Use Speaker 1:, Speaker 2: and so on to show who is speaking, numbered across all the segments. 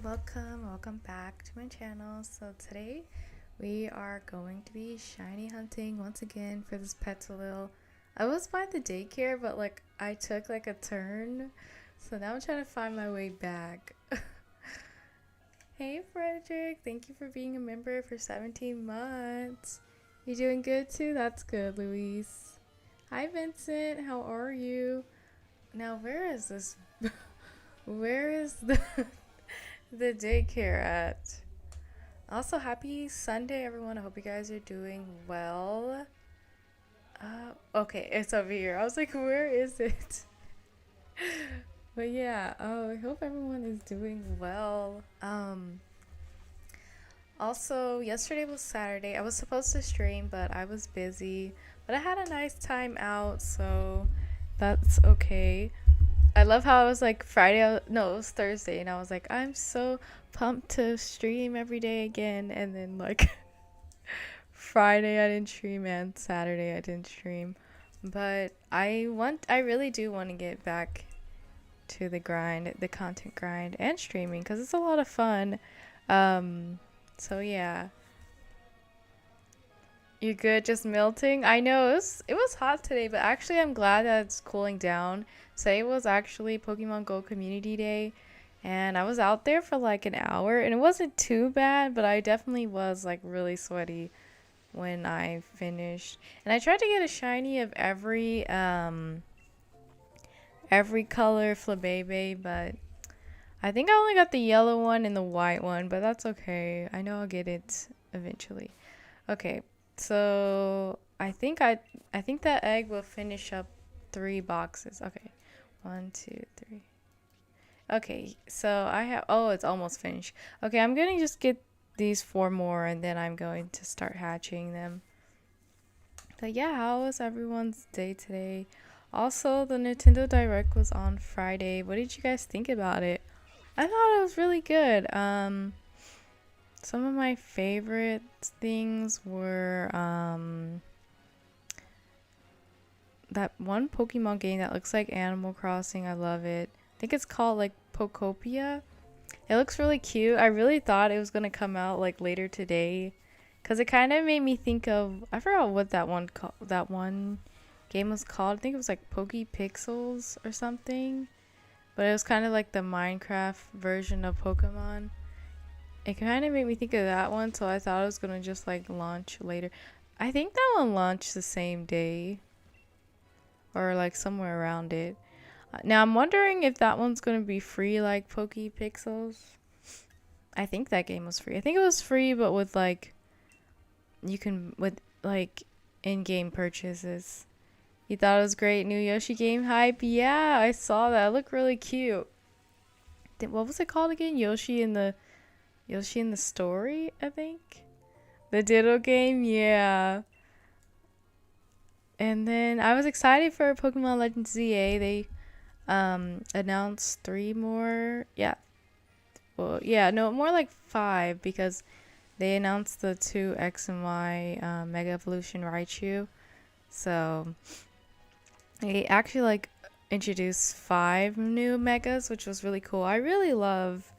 Speaker 1: welcome back to my channel. So today we are going to be shiny hunting once again for this Petilil. I was by the daycare, but I took a turn, so now I'm trying to find my way back. Hey Frederick, thank you for being a member for 17 months. You doing good too? That's good, Luis. Hi Vincent, how are you? Now where is this? Where is the daycare at? Also, happy Sunday, everyone. I hope you guys are doing well. Okay, it's over here. I was like, where is it? But yeah, I hope everyone is doing well. Also, yesterday was Saturday. I was supposed to stream, but I was busy. But I had a nice time out, so that's okay. I love how I was like Friday, no, it was Thursday, and I was like, I'm so pumped to stream every day again. And then Friday I didn't stream, and Saturday I didn't stream. But I really do want to get back to the grind, the content grind, and streaming because it's a lot of fun. So yeah. You good? Just melting? I know it was hot today, but actually I'm glad that it's cooling down. Today was actually Pokemon Go Community Day, and I was out there for like an hour, and it wasn't too bad, but I definitely was really sweaty when I finished. And I tried to get a shiny of every color Flabébé, but I think I only got the yellow one and the white one, but that's okay. I know I'll get it eventually. Okay. So I think that egg will finish up 3 boxes. Okay, 1, 2, 3. Okay, so it's almost finished. Okay, I'm gonna just get these 4 more, and then I'm going to start hatching them. But yeah, how was everyone's day today? Also, the Nintendo Direct was on Friday. What did you guys think about it? I thought it was really good. Some of my favorite things were that one Pokemon game that looks like Animal Crossing. I love it. I think it's called Pokopia. It looks really cute. I really thought it was gonna come out later today, cause it kind of made me think of, I forgot what that one game was called. I think it was Pokepixels or something, but it was kind of like the Minecraft version of Pokemon. It kind of made me think of that one, so I thought it was gonna just launch later. I think that one launched the same day, or somewhere around it. Now I'm wondering if that one's gonna be free like Pokepixels. I think that game was free. I think it was free, but with you can with in-game purchases. You thought it was great? New Yoshi game hype? Yeah, I saw that. It looked really cute. What was it called again? Yoshi in the Story, I think. The Ditto game, yeah. And then I was excited for Pokemon Legends ZA. They announced 3 more. Yeah. Well, yeah, no, more like 5, because they announced the 2 X and Y Mega Evolution Raichu. So they actually introduced 5 new megas, which was really cool. I really love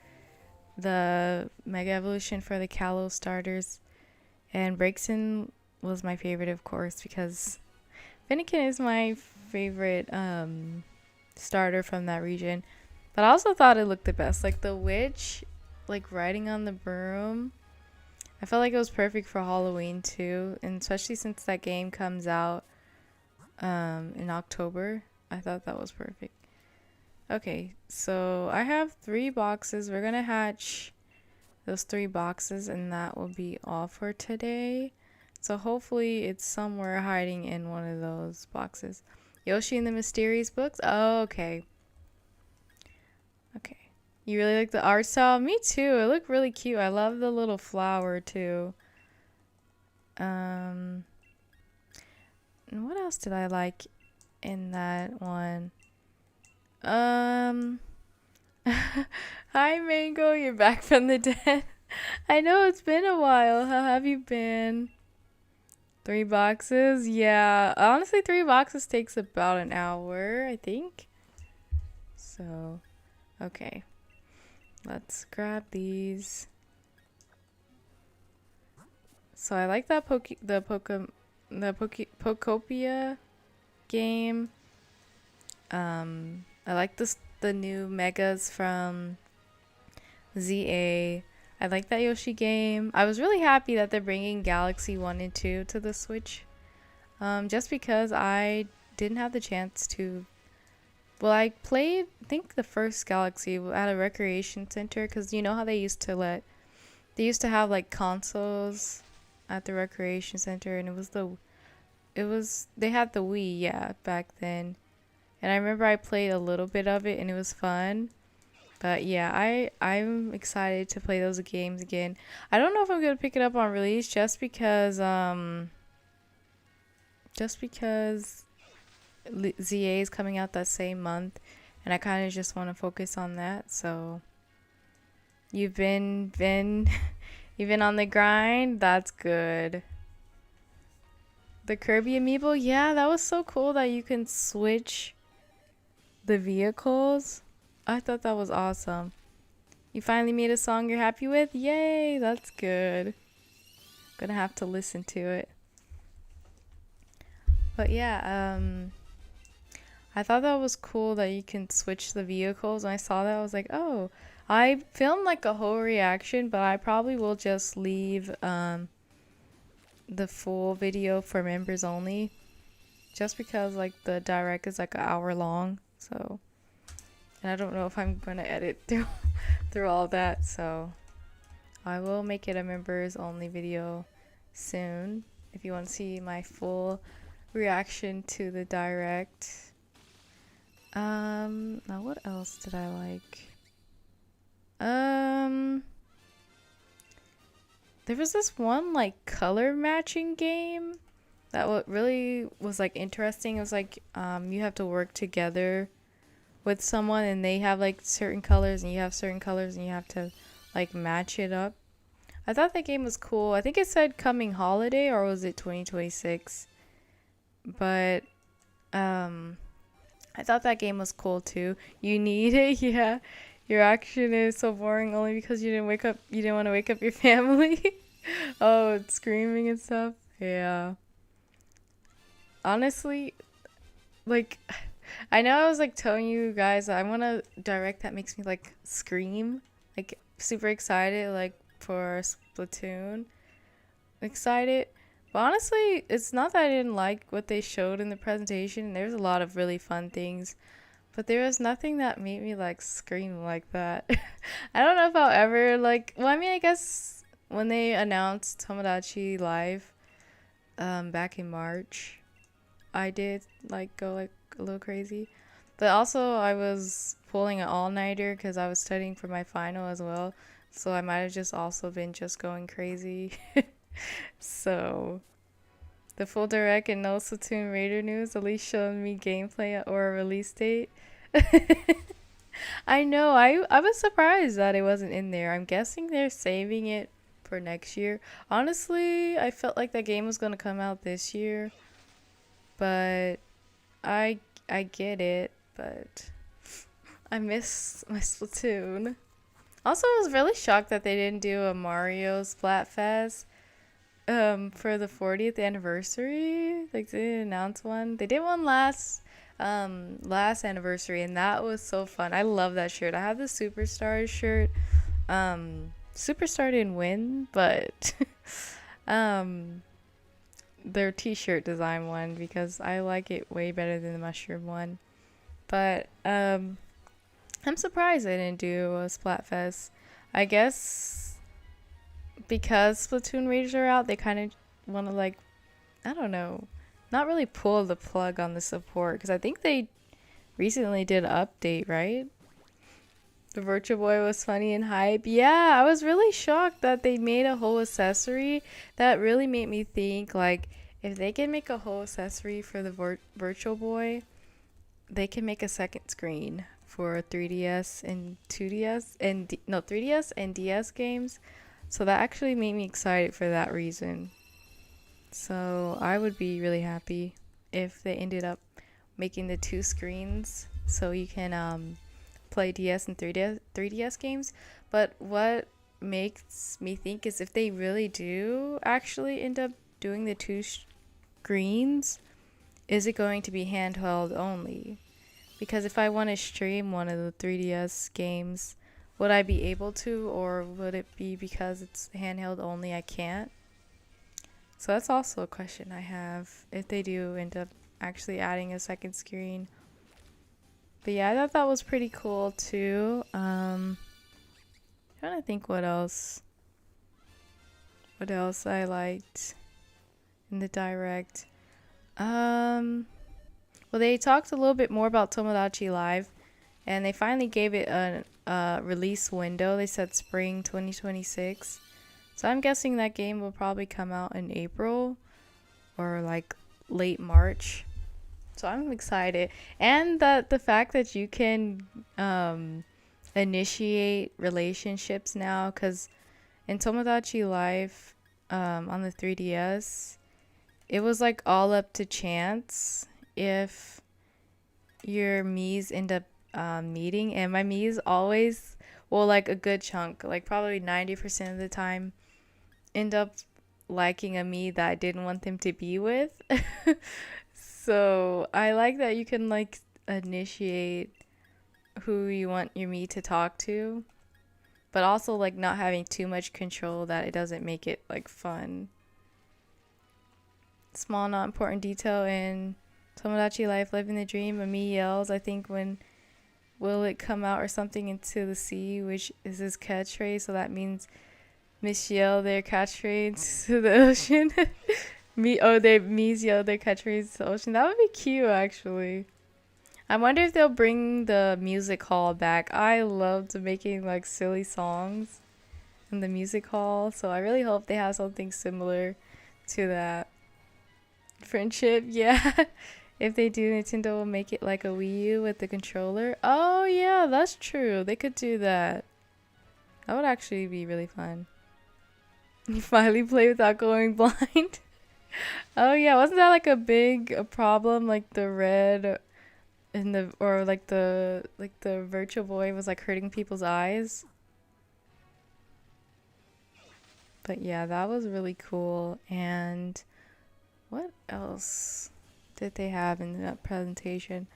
Speaker 1: the Mega Evolution for the Kalos starters, and Braixen was my favorite, of course, because Fennekin is my favorite starter from that region. But I also thought it looked the best, the witch riding on the broom. I felt like it was perfect for Halloween too, and especially since that game comes out in October. I thought that was perfect. Okay, so I have 3 boxes. We're gonna hatch those 3 boxes, and that will be all for today. So hopefully it's somewhere hiding in one of those boxes. Yoshi and the Mysterious Books? Oh, okay. Okay. You really like the art style? Me too. It looked really cute. I love the little flower too. And what else did I like in that one? Hi Mango, you're back from the dead. I know it's been a while. How have you been? 3 boxes? Yeah, honestly 3 boxes takes about an hour, I think. So, okay. Let's grab these. So I like that Pokopia game. I like the new megas from ZA. I like that Yoshi game. I was really happy that they're bringing Galaxy 1 and 2 to the Switch. Just because I didn't have the chance to. Well, I played, I think, the first Galaxy at a recreation center, because you know how they used to have like consoles at the recreation center, and they had the Wii, yeah, back then. And I remember I played a little bit of it, and it was fun. But yeah, I'm excited to play those games again. I don't know if I'm gonna pick it up on release just because ZA is coming out that same month, and I kind of just want to focus on that. So you've been you've been on the grind. That's good. The Kirby amiibo, yeah, that was so cool that you can switch the vehicles. I thought that was awesome. You finally made a song you're happy with? Yay, that's good. Gonna have to listen to it. But yeah, I thought that was cool that you can switch the vehicles. When I saw that, I was like, oh, I filmed like a whole reaction, but I probably will just leave the full video for members only. Just because like the direct is like an hour long, so. And I don't know if I'm gonna edit through all that, so I will make it a members only video soon if you want to see my full reaction to the direct. Now what else did I like? There was this one like color matching game that what really was like interesting. It was like you have to work together with someone, and they have like certain colors, and you have certain colors, and you have to like match it up. I thought that game was cool. I think it said coming holiday, or was it 2026? But I thought that game was cool too. You need it, yeah. Your action is so boring only because you didn't want to wake up your family. Oh, it's screaming and stuff. Yeah. Honestly, like I know I was like telling you guys I want a direct that makes me like scream, like super excited, like for Splatoon. Excited. But honestly, it's not that I didn't like what they showed in the presentation. There's a lot of really fun things, but there was nothing that made me like scream like that. I don't know if I'll ever like, well, I mean, I guess when they announced Tomodachi Live back in March, I did like go like a little crazy. But also I was pulling an all-nighter because I was studying for my final as well. So I might have just also been just going crazy. So the full direct and no Splatoon Raider news at least showed me gameplay or a release date. I know, I was surprised that it wasn't in there. I'm guessing they're saving it for next year. Honestly, I felt like that game was going to come out this year. But I get it, but I miss my Splatoon. Also, I was really shocked that they didn't do a Mario Splatfest for the 40th anniversary. Like they didn't announce one. They did one last anniversary, and that was so fun. I love that shirt. I have the Superstars shirt. Superstar didn't win, but their t-shirt design one, because I like it way better than the mushroom one. But I'm surprised they didn't do a Splatfest. I guess because Splatoon Raiders are out, they kind of want to like, I don't know, not really pull the plug on the support, because I think they recently did an update, right? The Virtual Boy was funny and hype. Yeah, I was really shocked that they made a whole accessory. That really made me think, like, if they can make a whole accessory for the Virtual Boy, they can make a second screen for 3DS and 2DS and 3DS and DS games. So that actually made me excited for that reason. So I would be really happy if they ended up making the two screens so you can play DS and 3DS games. But what makes me think is if they really do actually end up doing the two screens, is it going to be handheld only? Because if I want to stream one of the 3DS games, would I be able to, or would it be because it's handheld only I can't? So that's also a question I have if they do end up actually adding a second screen. But yeah, I thought that was pretty cool too. Trying to think what else I liked in the direct. Well, they talked a little bit more about Tomodachi Live, and they finally gave it a release window. They said spring 2026. So I'm guessing that game will probably come out in April or like late March. So I'm excited. And the fact that you can initiate relationships now, because in Tomodachi Life on the 3DS, it was like all up to chance if your Miis end up meeting. And my Miis always, well, like a good chunk, like probably 90% of the time, end up liking a Mii that I didn't want them to be with. So I like that you can like initiate who you want your Mii to talk to, but also like not having too much control that it doesn't make it like fun. Small not important detail in Tomodachi Life Living the Dream, a Mii yells, I think, when will it come out or something, into the sea, which is his catchphrase. So that means Miss yell their catchphrase to the ocean. Mii's yell their catchphrase to the ocean. That would be cute, actually. I wonder if they'll bring the music hall back. I loved making like silly songs in the music hall, so I really hope they have something similar to that. Friendship, yeah. If they do, Nintendo will make it like a Wii U with the controller. Oh yeah, that's true. They could do that. That would actually be really fun. You finally play without going blind. Oh yeah, wasn't that like a big problem? Like the red in the, or like the Virtual Boy was like hurting people's eyes. But yeah, that was really cool. And what else did they have in that presentation?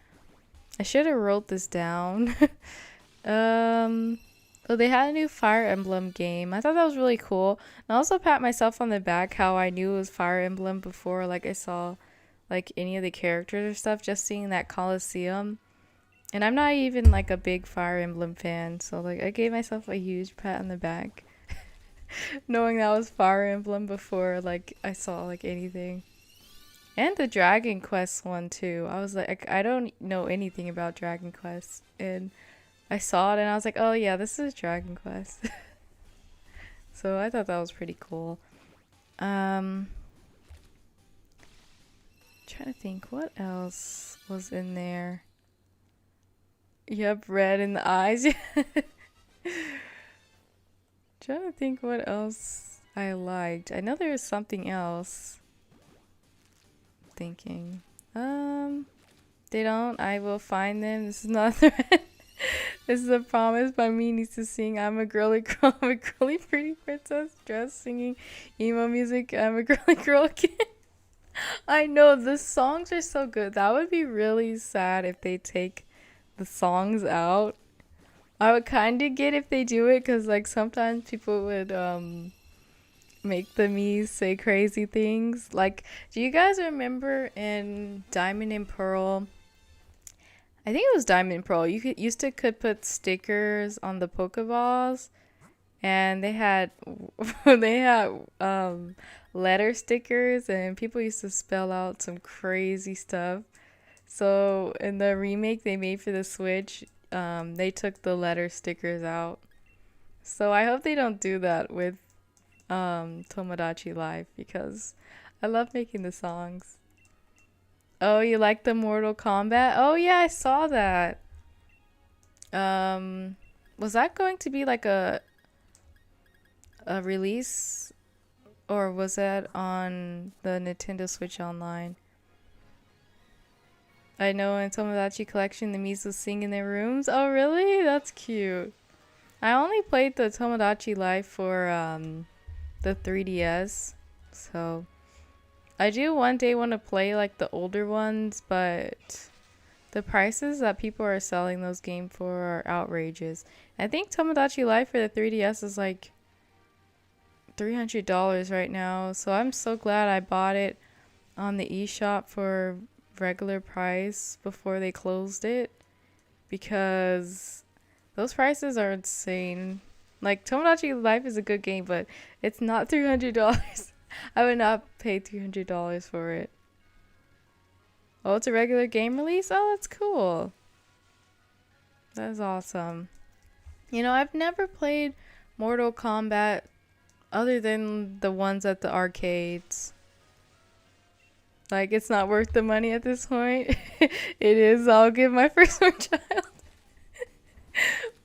Speaker 1: I should have wrote this down. Well, they had a new Fire Emblem game. I thought that was really cool. And I also pat myself on the back how I knew it was Fire Emblem before like I saw like any of the characters or stuff, just seeing that Coliseum. And I'm not even like a big Fire Emblem fan, so like I gave myself a huge pat on the back knowing that was Fire Emblem before like I saw like anything. And the Dragon Quest one too. I was like, I don't know anything about Dragon Quest, and I saw it and I was like, oh yeah, this is Dragon Quest. So I thought that was pretty cool. Trying to think what else was in there. Yep, red in the eyes. Trying to think what else I liked. I know there was something else. Thinking. They don't. I will find them. This is not a threat. This is a promise by me needs to sing. I'm a girly girl. I'm a girly pretty princess dressed singing emo music. I'm a girly girl again. I know the songs are so good. That would be really sad if they take the songs out. I would kind of get if they do it, because like sometimes people would make the Miis say crazy things. Like, do you guys remember in Diamond and Pearl? I think it was Diamond and Pearl. You could put stickers on the Pokeballs, and they had letter stickers, and people used to spell out some crazy stuff. So in the remake they made for the Switch, they took the letter stickers out. So I hope they don't do that with Tomodachi Life, because I love making the songs. Oh, you like the Mortal Kombat? Oh yeah, I saw that. Was that going to be like a release, or was that on the Nintendo Switch Online? I know in Tomodachi Collection the Mii's sing in their rooms. Oh really? That's cute. I only played the Tomodachi Life for the 3DS. So I do one day want to play like the older ones, but the prices that people are selling those games for are outrageous. I think Tomodachi Life for the 3DS is like $300 right now. So I'm so glad I bought it on the eShop for regular price before they closed it, because those prices are insane. Like Tomodachi Life is a good game, but it's not $300. I would not pay $300 for it. Oh, it's a regular game release? Oh, that's cool. That is awesome. You know, I've never played Mortal Kombat other than the ones at the arcades. Like, it's not worth the money at this point. It is. I'll give my firstborn child.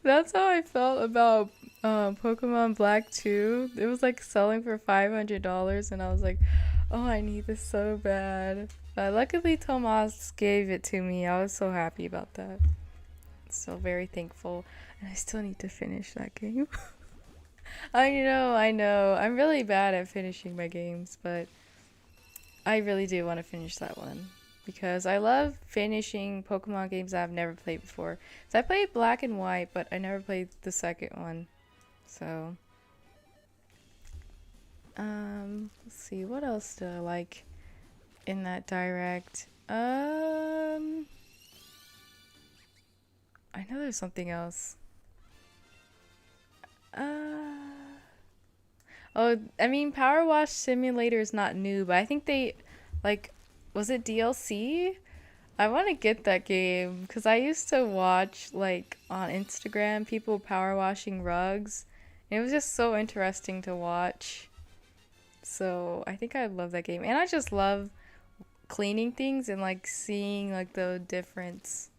Speaker 1: That's how I felt about Pokemon Black 2. It was like selling for $500, and I was like, oh, I need this so bad. But luckily, Tomas gave it to me. I was so happy about that. So very thankful. And I still need to finish that game. I know. I'm really bad at finishing my games, but I really do want to finish that one. Because I love finishing Pokemon games that I've never played before. So I played Black and White, but I never played the second one. So, let's see, what else do I like in that direct? I know there's something else. Oh, I mean, Power Wash Simulator is not new, but I think they, like, was it DLC? I want to get that game because I used to watch like on Instagram people power washing rugs. And it was just so interesting to watch. So I think I love that game, and I just love cleaning things and like seeing like the difference.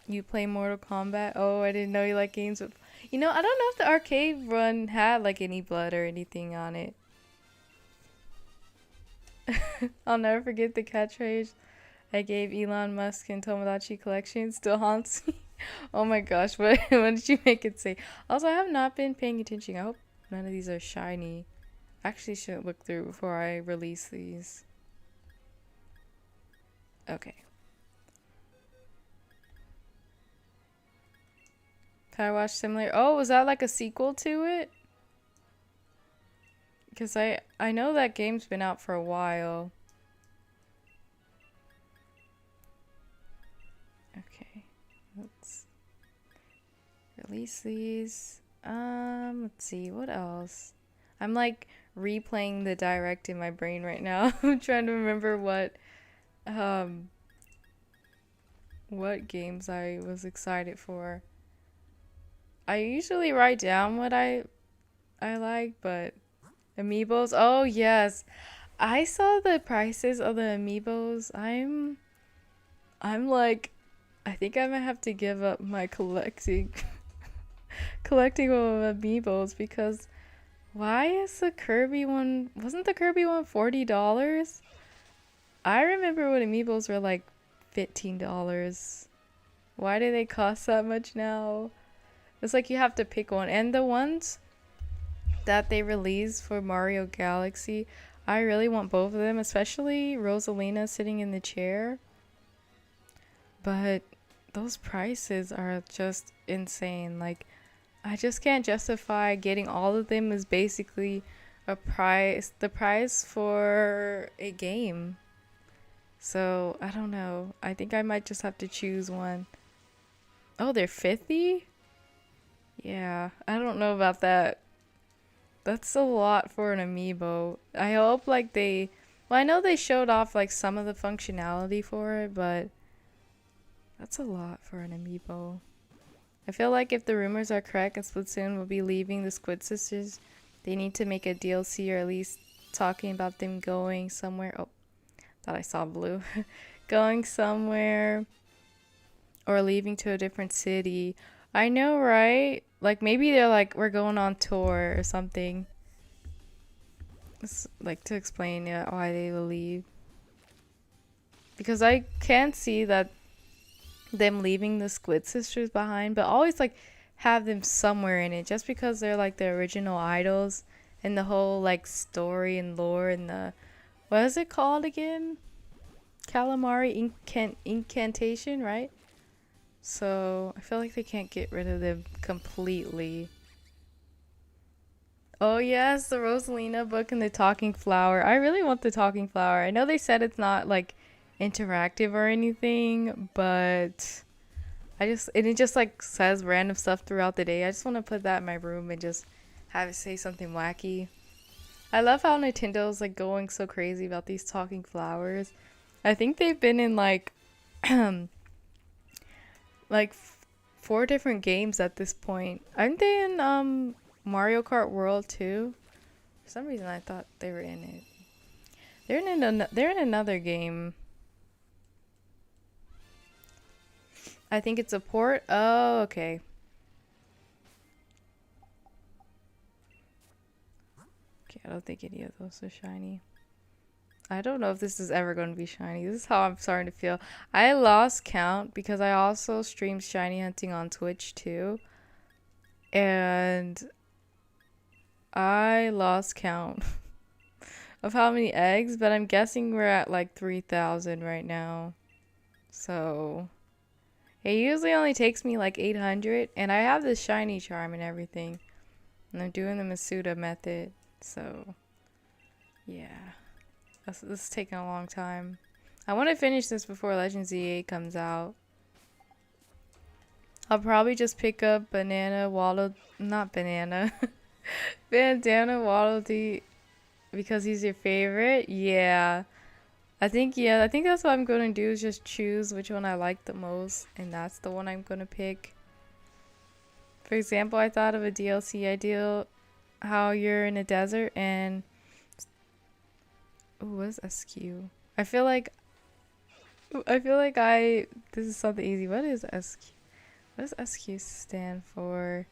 Speaker 1: You play Mortal Kombat? Oh, I didn't know you like games with. You know, I don't know if the arcade run had like any blood or anything on it. I'll never forget the catchphrase I gave Elon Musk in Tomodachi Collection. Still haunts me. Oh my gosh, what did you make it say? Also, I have not been paying attention. I hope none of these are shiny. Actually, should look through before I release these. Okay. Power Wash Simulator. Oh, was that like a sequel to it? Because I know that game's been out for a while. Okay. Let's release these. Let's see, what else? I'm like replaying the direct in my brain right now. I'm trying to remember what games I was excited for. I usually write down what I like, but amiibos. Oh yes, I saw the prices of the amiibos. I'm like, I think I might have to give up my collecting of amiibos, because why is the Kirby one? Wasn't the Kirby one $40? I remember when amiibos were like $15. Why do they cost that much now? It's like you have to pick one. And the ones that they released for Mario Galaxy, I really want both of them, especially Rosalina sitting in the chair. But those prices are just insane. Like, I just can't justify getting all of them as basically the price for a game. So, I don't know. I think I might just have to choose one. Oh, they're 50? Yeah, I don't know about that. That's a lot for an amiibo. I hope like well, I know they showed off like some of the functionality for it, but that's a lot for an amiibo. I feel like if the rumors are correct and Splatoon will be leaving the Squid Sisters, they need to make a DLC or at least talking about them going somewhere. Oh, thought I saw blue. Going somewhere or leaving to a different city. I know, right? Like maybe they're like, we're going on tour or something. It's like to explain why they will leave. because I can see that them leaving the Squid Sisters behind, but always like have them somewhere in it just because they're like the original idols and the whole like story and lore and the what is it called again? Calamari incantation, right? So I feel like they can't get rid of them completely. Oh yes, the Rosalina book and the talking flower. I really want the talking flower. I know they said it's not like interactive or anything, but it just like says random stuff throughout the day. I just want to put that in my room and just have it say something wacky. I love how Nintendo's like going so crazy about these talking flowers. I think they've been in like like 4 different games at this point. Aren't they in Mario Kart World too? For some reason I thought they were in it. They're in another game. I think it's a port. Oh, okay. Okay, I don't think any of those are shiny. I don't know if this is ever going to be shiny. This is how I'm starting to feel. I lost count because I also stream shiny hunting on Twitch too. And I lost count of how many eggs, but I'm guessing we're at like 3,000 right now. So it usually only takes me like 800, and I have the shiny charm and everything. And I'm doing the Masuda method, so yeah. This is taking a long time. I want to finish this before Legend Z8 comes out. I'll probably just pick up Banana Waddle, not Banana, Bandana Waddle Dee because he's your favorite. Yeah. I think that's what I'm gonna do is just choose which one I like the most, and that's the one I'm gonna pick. For example, I thought of a DLC ideal, how you're in a desert and ooh, what is SQ? I feel like this is something easy. What is SQ? What does SQ stand for?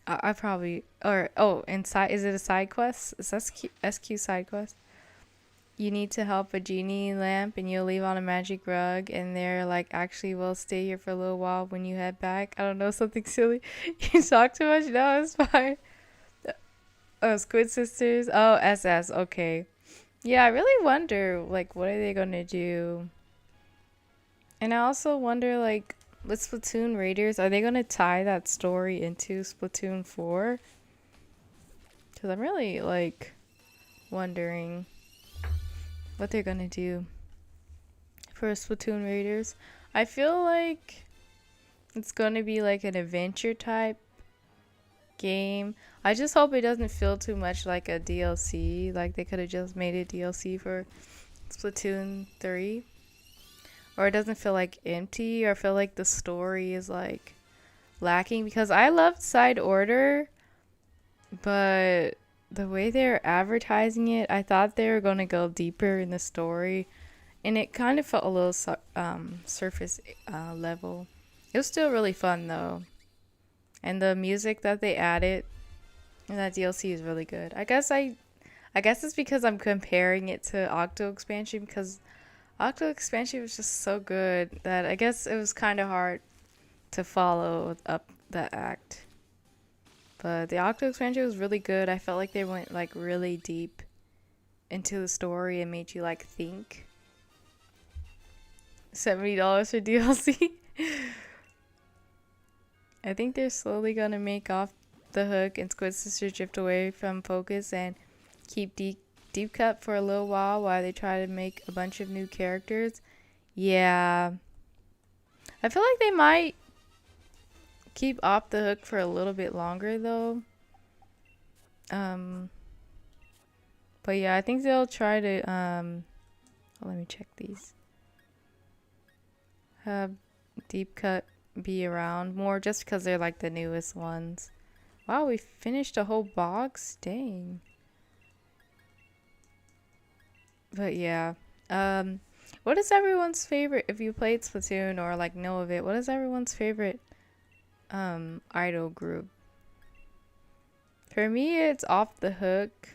Speaker 1: I probably or oh, inside is it a side quest? Is SQ side quest? You need to help a genie lamp and you'll leave on a magic rug and they're like actually will stay here for a little while when you head back. I don't know, something silly. You talk too much? No, it's fine. Oh, Squid Sisters. Oh, SS. Okay. Yeah, I really wonder like what are they gonna do? And I also wonder like with Splatoon Raiders, are they gonna tie that story into Splatoon 4? Because I'm really like wondering what they're gonna do for Splatoon Raiders. I feel like it's gonna be like an adventure type game. I just hope it doesn't feel too much like a DLC. Like they could have just made a DLC for Splatoon 3. Or it doesn't feel like empty or feel like the story is like lacking because I loved Side Order, but the way they're advertising it, I thought they were going to go deeper in the story, and it kind of felt a little surface level. It was still really fun though, and the music that they added in that DLC is really good. I guess it's because I'm comparing it to Octo Expansion because Octo Expansion was just so good that I guess it was kind of hard to follow up that act. But the Octo Expansion was really good. I felt like they went like really deep into the story and made you like think. $70 for DLC. I think they're slowly gonna make off the hook and Squid Sisters drift away from focus and keep deep cut for a little while they try to make a bunch of new characters. Yeah. I feel like they might keep off the hook for a little bit longer though. But yeah, I think they'll try to let me check these. Have deep cut be around more just because they're like the newest ones. Wow, we finished a whole box. Dang. But yeah. What is everyone's favorite if you played Splatoon or like know of it? What is everyone's favorite idol group? For me, it's Off the Hook.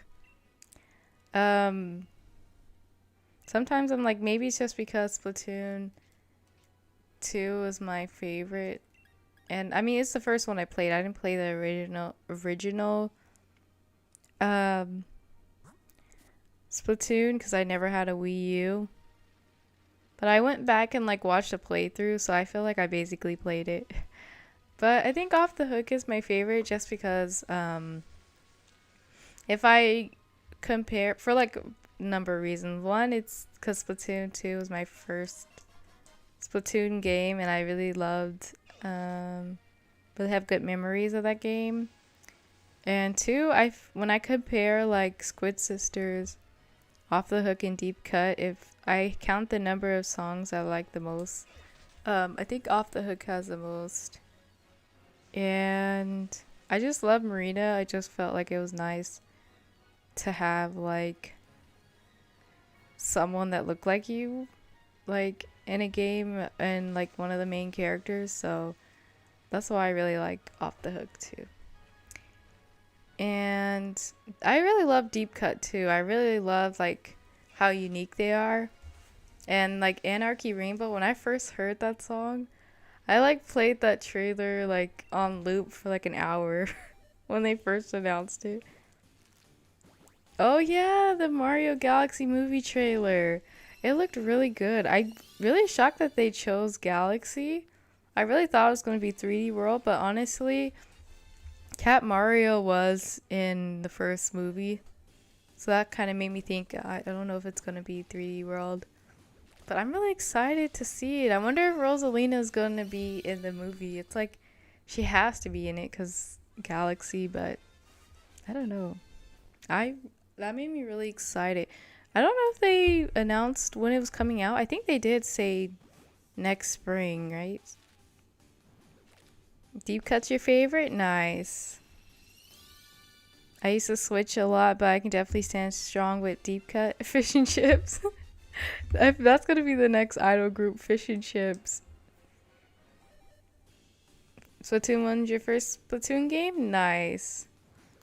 Speaker 1: Sometimes I'm like, maybe it's just because Splatoon 2 is my favorite. And I mean, it's the first one I played. I didn't play the original um, Splatoon because I never had a Wii U. But I went back and like watched a playthrough, so I feel like I basically played it. But I think Off the Hook is my favorite just because if I compare for like a number of reasons. One, it's because Splatoon 2 was my first Splatoon game, and I really loved, really have good memories of that game. And two, when I compare like Squid Sisters, Off the Hook, and Deep Cut, if I count the number of songs I like the most, I think Off the Hook has the most. And I just love Marina. I just felt like it was nice to have like someone that looked like you, like in a game and like one of the main characters. So that's why I really like Off the Hook too. And I really love Deep Cut too. I really love like how unique they are. And like Anarchy Rainbow, when I first heard that song, I like played that trailer like on loop for like an hour when they first announced it. Oh yeah, the Mario Galaxy movie trailer. It looked really good. I really shocked that they chose Galaxy. I really thought it was going to be 3D World, but honestly, Cat Mario was in the first movie. So that kind of made me think I don't know if it's going to be 3D World. But I'm really excited to see it. I wonder if Rosalina is going to be in the movie. It's like she has to be in it cuz Galaxy, but I don't know. I That made me really excited. I don't know if they announced when it was coming out. I think they did say next spring, right? Deep Cut's your favorite? Nice. I used to switch a lot, but I can definitely stand strong with Deep Cut fish and chips. That's gonna be the next idol group, fish and chips. Splatoon 1's your first Splatoon game? Nice.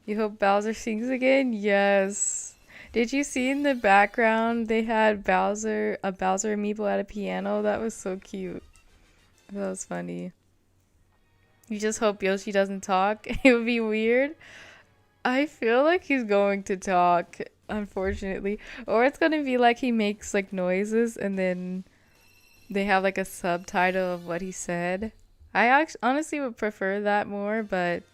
Speaker 1: You hope Bowser sings again? Yes. Did you see in the background they had a Bowser amiibo at a piano? That was so cute. That was funny. You just hope Yoshi doesn't talk. It would be weird. I feel like he's going to talk, unfortunately. Or it's going to be like he makes like noises and then they have like a subtitle of what he said. Honestly would prefer that more, but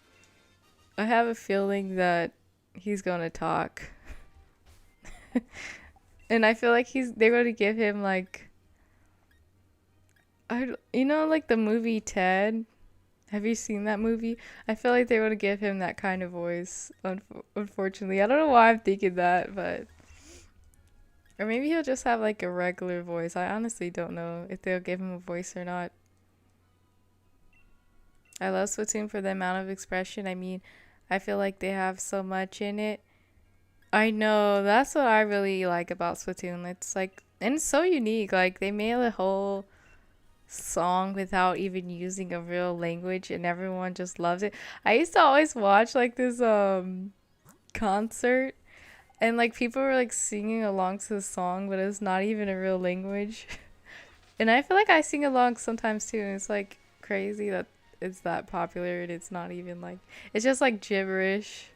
Speaker 1: I have a feeling that he's going to talk. And I feel like they're going to give him like like the movie Ted. Have you seen that movie? I feel like they would give him that kind of voice, unfortunately. I don't know why I'm thinking that, but... Or maybe he'll just have, like, a regular voice. I honestly don't know if they'll give him a voice or not. I love Splatoon for the amount of expression. I mean, I feel like they have so much in it. I know, that's what I really like about Splatoon. It's, like... And it's so unique. Like, they made a whole song without even using a real language and everyone just loves it. I used to always watch like this concert and like people were like singing along to the song, but it's not even a real language. And I feel like I sing along sometimes too, and it's like crazy that it's that popular and it's not even like, it's just like gibberish.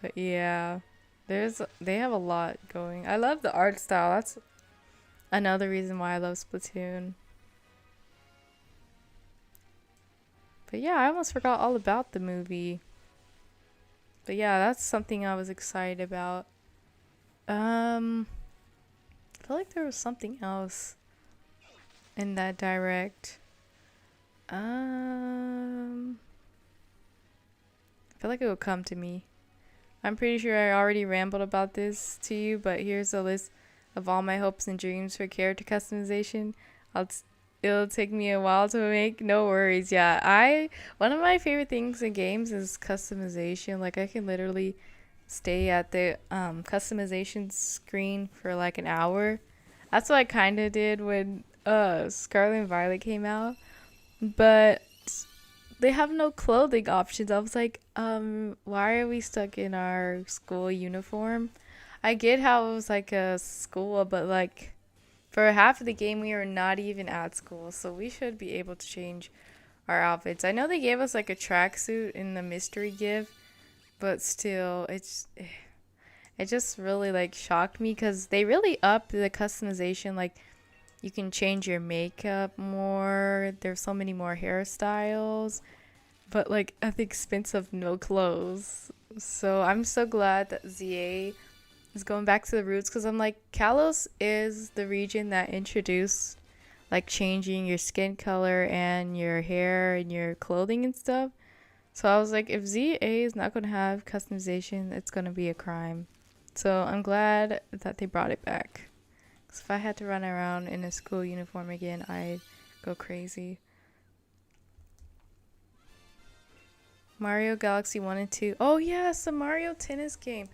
Speaker 1: But yeah, they have a lot going. I love the art style. That's another reason why I love Splatoon. But yeah, I almost forgot all about the movie. But yeah, that's something I was excited about. I feel like there was something else in that direct. I feel like it will come to me. I'm pretty sure I already rambled about this to you, but here's a list of all my hopes and dreams for character customization. It'll take me a while to make. No worries. Yeah, one of my favorite things in games is customization. Like I can literally stay at the customization screen for like an hour. That's what I kind of did when Scarlet and Violet came out. But they have no clothing options. I was like, why are we stuck in our school uniform? I get how it was like a school, but like for half of the game we were not even at school, so we should be able to change our outfits. I know they gave us like a tracksuit in the mystery gift, but still, it just really like shocked me because they really upped the customization. Like you can change your makeup more. There's so many more hairstyles, but like at the expense of no clothes. So I'm so glad that ZA is going back to the roots because I'm like, Kalos is the region that introduced like changing your skin color and your hair and your clothing and stuff. So I was like, if ZA is not going to have customization, it's going to be a crime. So I'm glad that they brought it back. Because if I had to run around in a school uniform again, I'd go crazy. Mario Galaxy 1 and 2. Oh, yes, the Mario tennis game.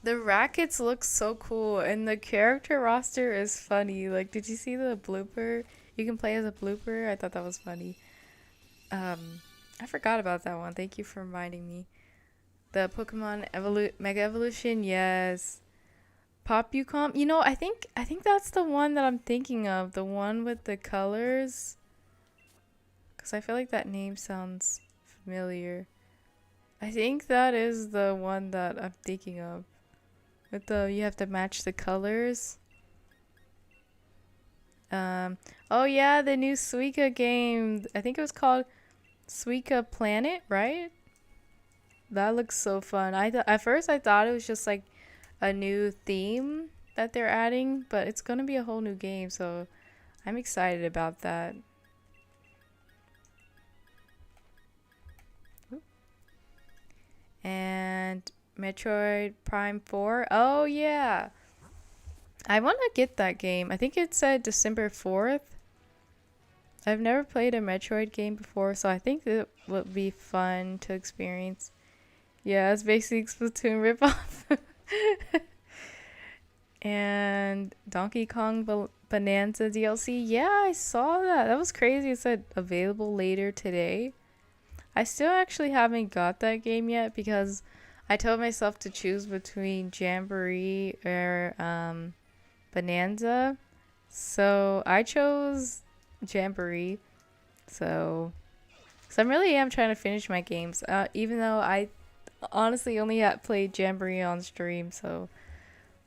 Speaker 1: The rackets look so cool, and the character roster is funny. Like, did you see the blooper? You can play as a blooper. I thought that was funny. I forgot about that one. Thank you for reminding me. The Pokemon Mega Evolution, yes. Popucom. You know, I think that's the one that I'm thinking of. The one with the colors. Because I feel like that name sounds familiar. I think that is the one that I'm thinking of. With the you have to match the colors. Oh yeah, the new Suika game. I think it was called Suika Planet, right? That looks so fun. At first I thought it was just like a new theme that they're adding, but it's gonna be a whole new game, so I'm excited about that. And Metroid Prime 4. Oh yeah. I want to get that game. I think it said December 4th. I've never played a Metroid game before, so I think it would be fun to experience. Yeah, it's basically Splatoon ripoff. And Donkey Kong Bonanza DLC. Yeah, I saw that. That was crazy. It said available later today. I still actually haven't got that game yet because I told myself to choose between Jamboree or Bonanza. So I chose Jamboree. So I really am trying to finish my games, even though I honestly only played Jamboree on stream. So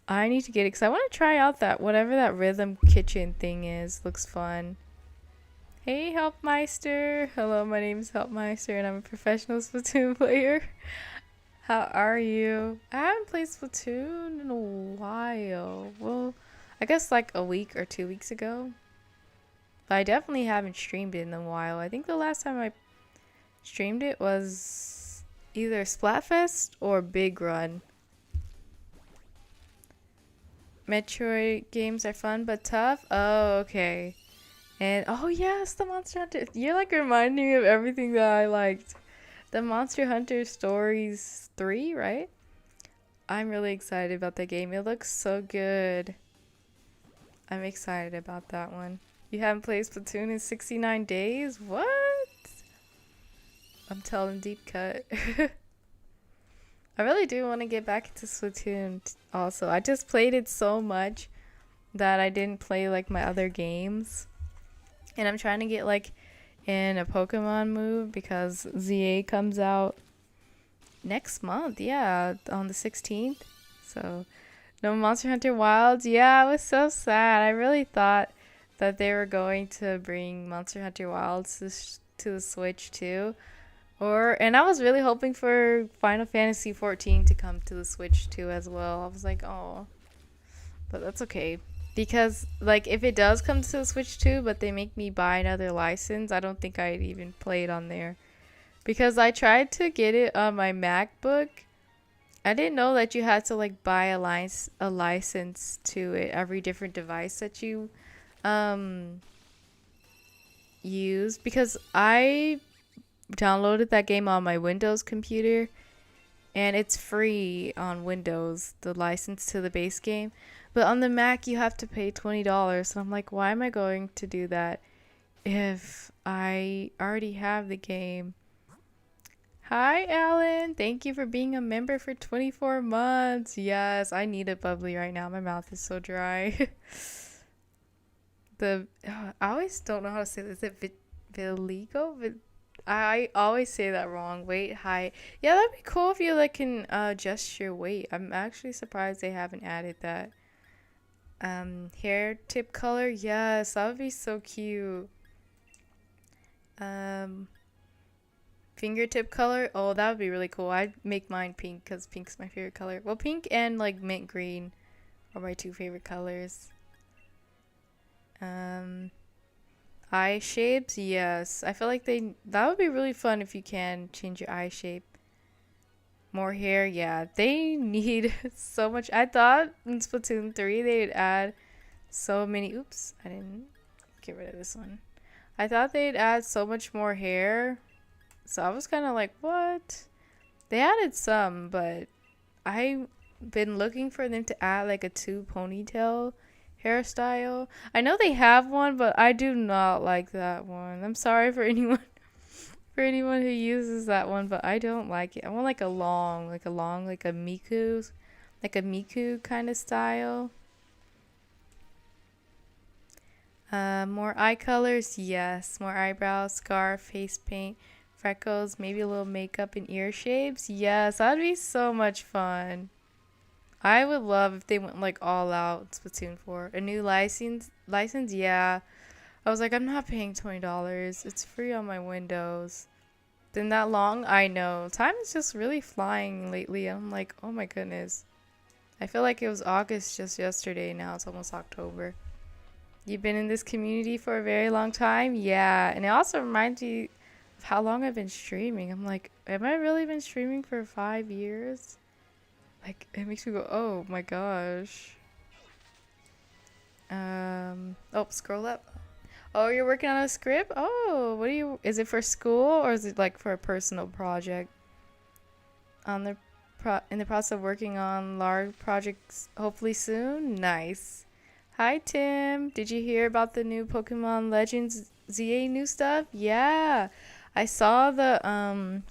Speaker 1: I need to get it because I want to try out that whatever that rhythm kitchen thing is. Looks fun. Hey, Helpmeister. Hello, my name is Helpmeister, and I'm a professional Splatoon player. How are you? I haven't played Splatoon in a while. Well, I guess like a week or 2 weeks ago. But I definitely haven't streamed it in a while. I think the last time I streamed it was either Splatfest or Big Run. Metroid games are fun but tough. Oh, okay. And oh yes, the Monster Hunter. You're like reminding me of everything that I liked. The Monster Hunter Stories 3, right? I'm really excited about that game. It looks so good. I'm excited about that one. You haven't played Splatoon in 69 days? What? I'm telling deep cut. I really do want to get back into Splatoon also. I just played it so much that I didn't play like my other games. And I'm trying to get like in a Pokemon move because ZA comes out next month. Yeah, on the 16th. So no Monster Hunter Wilds. Yeah, it was so sad. I really thought that they were going to bring Monster Hunter Wilds to the Switch too. And I was really hoping for Final Fantasy 14 to come to the Switch too as well. I was like, oh, but that's okay. Because, like, if it does come to the Switch too, but they make me buy another license, I don't think I'd even play it on there. Because I tried to get it on my MacBook. I didn't know that you had to, like, buy a license to it, every different device that you use. Because I downloaded that game on my Windows computer. And it's free on Windows, the license to the base game. But on the Mac, you have to pay $20. So I'm like, why am I going to do that if I already have the game? Hi, Alan. Thank you for being a member for 24 months. Yes, I need a bubbly right now. My mouth is so dry. I always don't know how to say this. Is it vitiligo? I always say that wrong. Weight, height. Yeah, that'd be cool if you like can adjust your weight. I'm actually surprised they haven't added that. Hair tip color. Yes, that would be so cute. Um, Fingertip color. Oh, that would be really cool. I'd make mine pink because pink's my favorite color. Well, pink and like mint green are my two favorite colors. Um, Eye shapes. Yes, I feel like that would be really fun if you can change your eye shape. More hair. Yeah, they need so much. I thought in Splatoon 3 they'd add so many. Oops, I didn't get rid of this one. I thought they'd add so much more hair. So I was kind of like, what? They added some, but I've been looking for them to add like a two ponytail hairstyle. I know they have one, but I do not like that one. I'm sorry for anyone who uses that one, but I don't like it. I want like a long, like a Miku kind of style. More eye colors, yes. More eyebrows, scarf, face paint, freckles, maybe a little makeup and ear shapes. Yes, that'd be so much fun. I would love if they went like all out Splatoon 4. A new license, yeah. I was like, I'm not paying $20. It's free on my Windows. Been that long? I know. Time is just really flying lately. I'm like, oh my goodness. I feel like it was August just yesterday. Now it's almost October. You've been in this community for a very long time? Yeah. And it also reminds me of how long I've been streaming. I'm like, have I really been streaming for 5 years? Like, it makes me go, oh my gosh. Oh, scroll up. Oh, you're working on a script? Oh, is it for school or is it like for a personal project? In the process of working on large projects, hopefully soon? Nice. Hi, Tim. Did you hear about the new Pokemon Legends ZA new stuff? Yeah. I saw the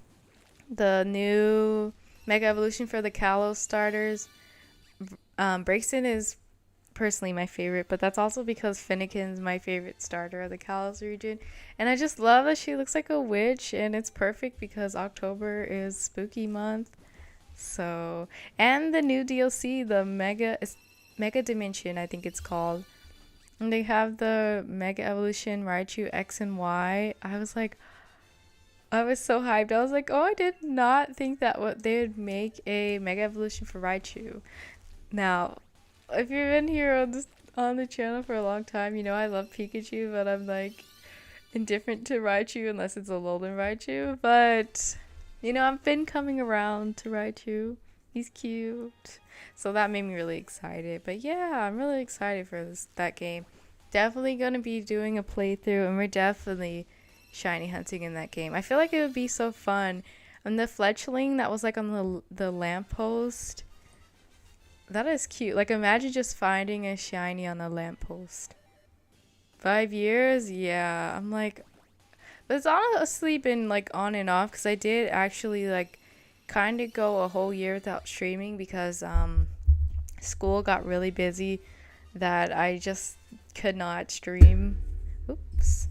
Speaker 1: new Mega Evolution for the Kalos starters. Braixen is personally my favorite, but that's also because Finnegan's my favorite starter of the Kalos region. And I just love that she looks like a witch, and it's perfect because October is spooky month. So, and the new DLC, the Mega Dimension, I think it's called. And they have the Mega Evolution Raichu X and Y. I was so hyped. I was like, oh, I did not think that they would make a Mega Evolution for Raichu. Now, if you've been here on the channel for a long time, you know I love Pikachu, but I'm like indifferent to Raichu unless it's a Alolan Raichu. But you know, I've been coming around to Raichu. He's cute. So that made me really excited. But yeah, I'm really excited for that game. Definitely gonna be doing a playthrough, and we're definitely shiny hunting in that game. I feel like it would be so fun. And the fletchling that was like on the lamppost. That is cute. Like, imagine just finding a shiny on a lamppost. 5 years? Yeah. I'm like, but it's honestly been like on and off because I did actually like kind of go a whole year without streaming because school got really busy that I just could not stream. Oops.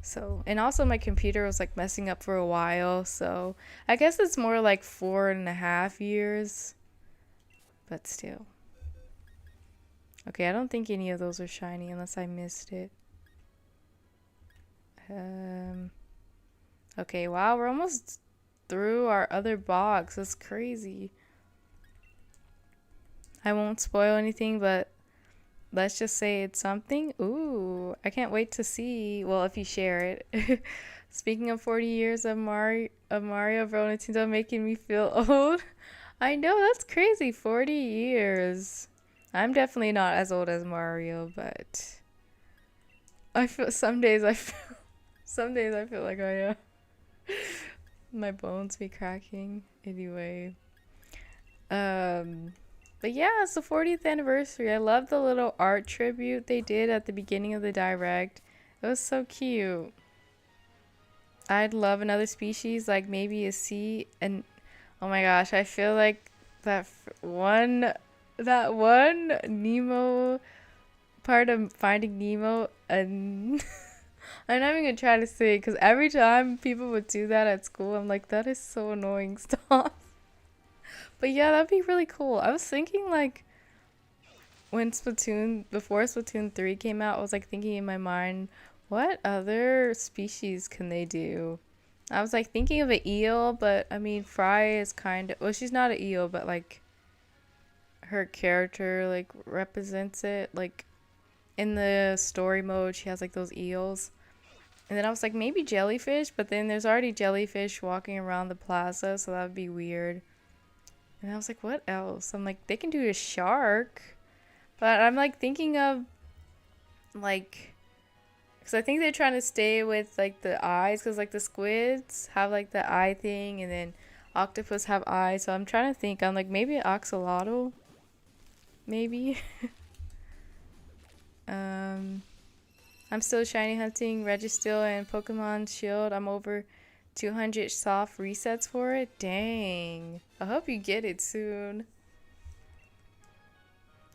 Speaker 1: So, and also my computer was like messing up for a while. So I guess it's more like 4.5 years. But still. Okay, I don't think any of those are shiny unless I missed it. Okay, wow, we're almost through our other box. That's crazy. I won't spoil anything, but let's just say it's something. Ooh, I can't wait to see. Well, if you share it. Speaking of 40 years of Mario bro, Nintendo making me feel old. I know, that's crazy. 40 years. I'm definitely not as old as Mario, but some days I feel like I am. My bones be cracking. Anyway. But yeah, it's the 40th anniversary. I love the little art tribute they did at the beginning of the direct. It was so cute. I'd love another species, like maybe a sea. And oh my gosh, I feel like that one Nemo part of Finding Nemo, and I'm not even gonna try to say it because every time people would do that at school, I'm like, that is so annoying. Stop. But yeah, that'd be really cool. I was thinking like before Splatoon 3 came out, I was like thinking in my mind, what other species can they do? I was like thinking of an eel, but I mean, Fry is kind of, well, she's not an eel, but like her character like represents it. Like in the story mode, she has like those eels. And then I was like, maybe jellyfish, but then there's already jellyfish walking around the plaza, so that would be weird. And I was like, what else? I'm like, they can do a shark. But I'm like thinking of like, because I think they're trying to stay with like the eyes, because like the squids have like the eye thing, and then octopus have eyes. So I'm trying to think. I'm like, maybe an axolotl, maybe. um, I'm still shiny hunting Registeel and Pokemon Shield. I'm over 200 soft resets for it. Dang. I hope you get it soon.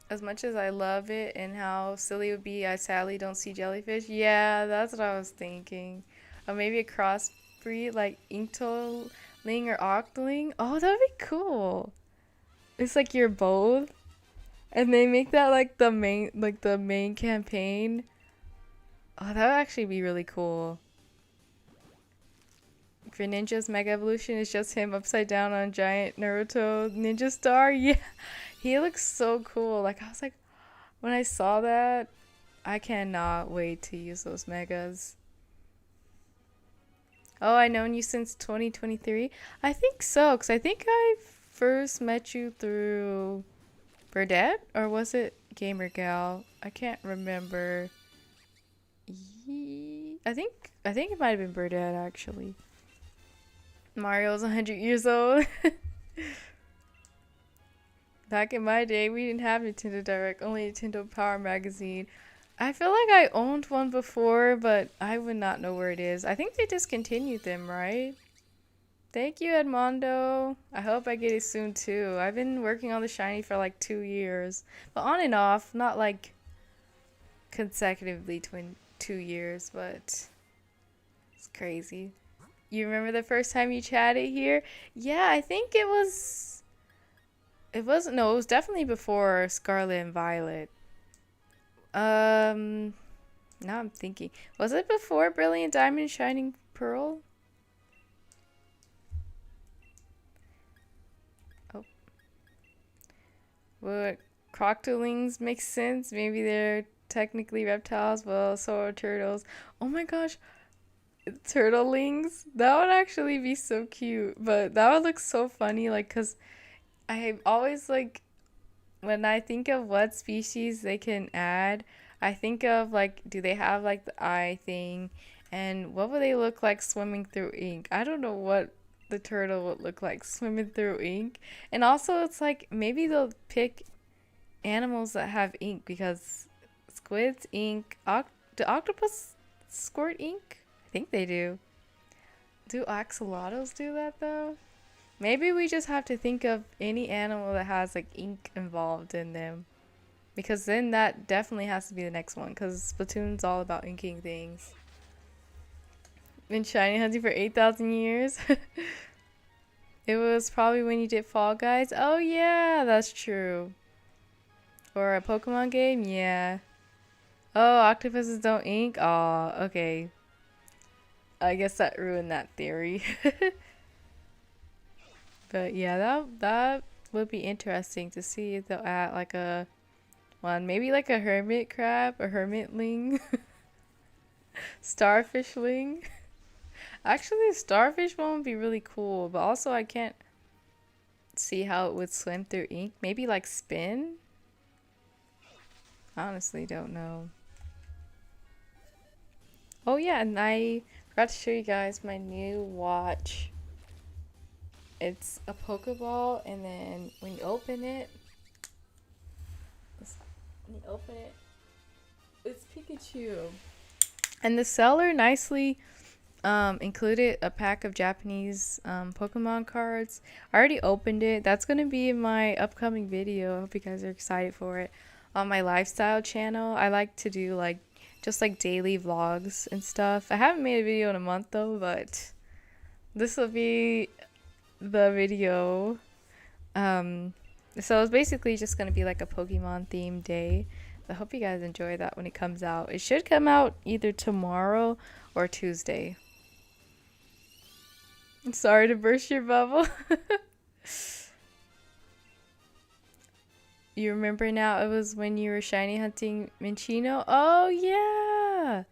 Speaker 1: As much as I love it and how silly it would be, I sadly don't see jellyfish. Yeah, that's what I was thinking. Or maybe a crossbreed like Inktoling or Octoling. Oh, that would be cool. It's like you're both. And they make that like the main campaign. Oh, that would actually be really cool. Greninja's Mega Evolution is just him upside down on a giant Naruto ninja star. Yeah, he looks so cool. Like, I was like, when I saw that, I cannot wait to use those megas. Oh, I've known you since 2023? I think so, because I think I first met you through Burdette, or was it Gamer Gal? I can't remember. I think it might have been Burdette, actually. Mario's 100 years old. Back in my day, we didn't have Nintendo Direct, only Nintendo Power Magazine. I feel like I owned one before, but I would not know where it is. I think they discontinued them, right? Thank you, Edmondo. I hope I get it soon, too. I've been working on the shiny for like 2 years. But on and off, not like consecutively 2 years, but it's crazy. You remember the first time you chatted here? Yeah, I think it was. No, it was definitely before Scarlet and Violet. Um, Now I'm thinking. Was it before Brilliant Diamond Shining Pearl? Oh. Would crocodilings make sense? Maybe they're technically reptiles. Well, so are turtles. Oh my gosh. Turtlelings? That would actually be so cute. But that would look so funny. Like, because I always like when I think of what species they can add, I think of like, do they have like the eye thing? And what would they look like swimming through ink? I don't know what the turtle would look like swimming through ink. And also, it's like maybe they'll pick animals that have ink because squids ink. Do octopus squirt ink? I think they do. Do axolotls do that though? Maybe we just have to think of any animal that has like ink involved in them. Because then that definitely has to be the next one. Because Splatoon's all about inking things. Been shiny hunting for 8,000 years. It was probably when you did Fall Guys. Oh yeah, that's true. Or a Pokemon game? Yeah. Oh, octopuses don't ink? Aw, okay. I guess that ruined that theory. But yeah, that would be interesting to see if they'll add like a one, maybe like a hermit crab, a hermitling, starfishling. Actually, the starfish one would be really cool, but also I can't see how it would swim through ink. Maybe like spin? Honestly, don't know. Oh yeah, and I forgot to show you guys my new watch. It's a Pokeball, and then when you open it, it's Pikachu. And the seller nicely included a pack of Japanese Pokemon cards. I already opened it. That's gonna be in my upcoming video. I hope you guys are excited for it. On my lifestyle channel, I like to do like just like daily vlogs and stuff. I haven't made a video in a month though, but this will be the video. So it's basically just gonna be like a Pokemon themed day. I hope you guys enjoy that when it comes out. It should come out either tomorrow or Tuesday. I'm sorry to burst your bubble. You remember now it was when you were shiny hunting Minchino? Oh yeah!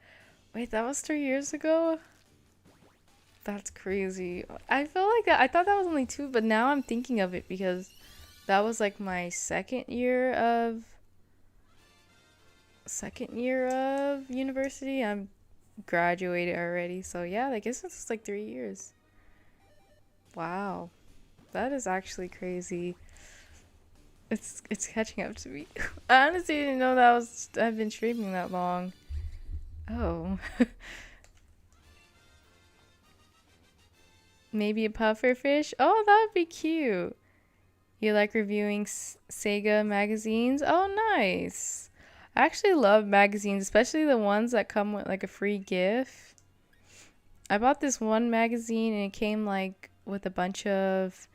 Speaker 1: Wait, that was 3 years ago? That's crazy. I feel like that. I thought that was only 2, but now I'm thinking of it because that was like my second year of university. I'm graduated already, so yeah, I guess it's like 3 years. Wow, that is actually crazy. It's catching up to me. I honestly didn't know I've been streaming that long. Oh. Maybe a puffer fish? Oh, that would be cute. You like reviewing Sega magazines? Oh, nice. I actually love magazines, especially the ones that come with like a free gift. I bought this one magazine and it came like with a bunch of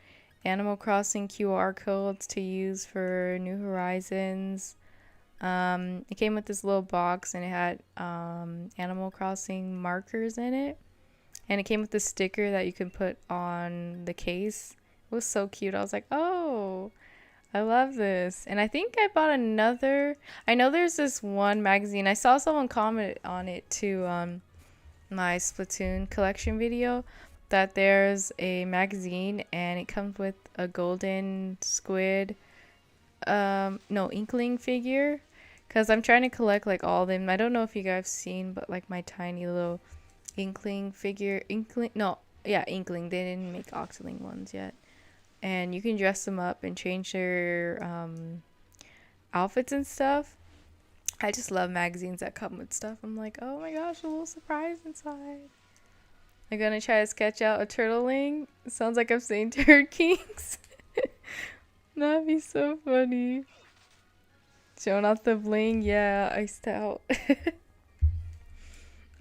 Speaker 1: Animal Crossing QR codes to use for New Horizons. It came with this little box and it had Animal Crossing markers in it. And it came with this sticker that you can put on the case. It was so cute. I was like, oh, I love this. And I think I bought another. I know there's this one magazine. I saw someone comment on it to my Splatoon collection video that there's a magazine and it comes with a golden squid, no, inkling figure. Because I'm trying to collect like all of them. I don't know if you guys have seen, but like my tiny little inkling figure. Inkling, no, yeah, inkling. They didn't make Octoling ones yet. And you can dress them up and change their outfits and stuff. I just love magazines that come with stuff. I'm like, oh my gosh, a little surprise inside. I'm gonna try to sketch out a turtling. It sounds like I'm saying Turd Kings. That'd be so funny. Showing off the bling, yeah, iced out.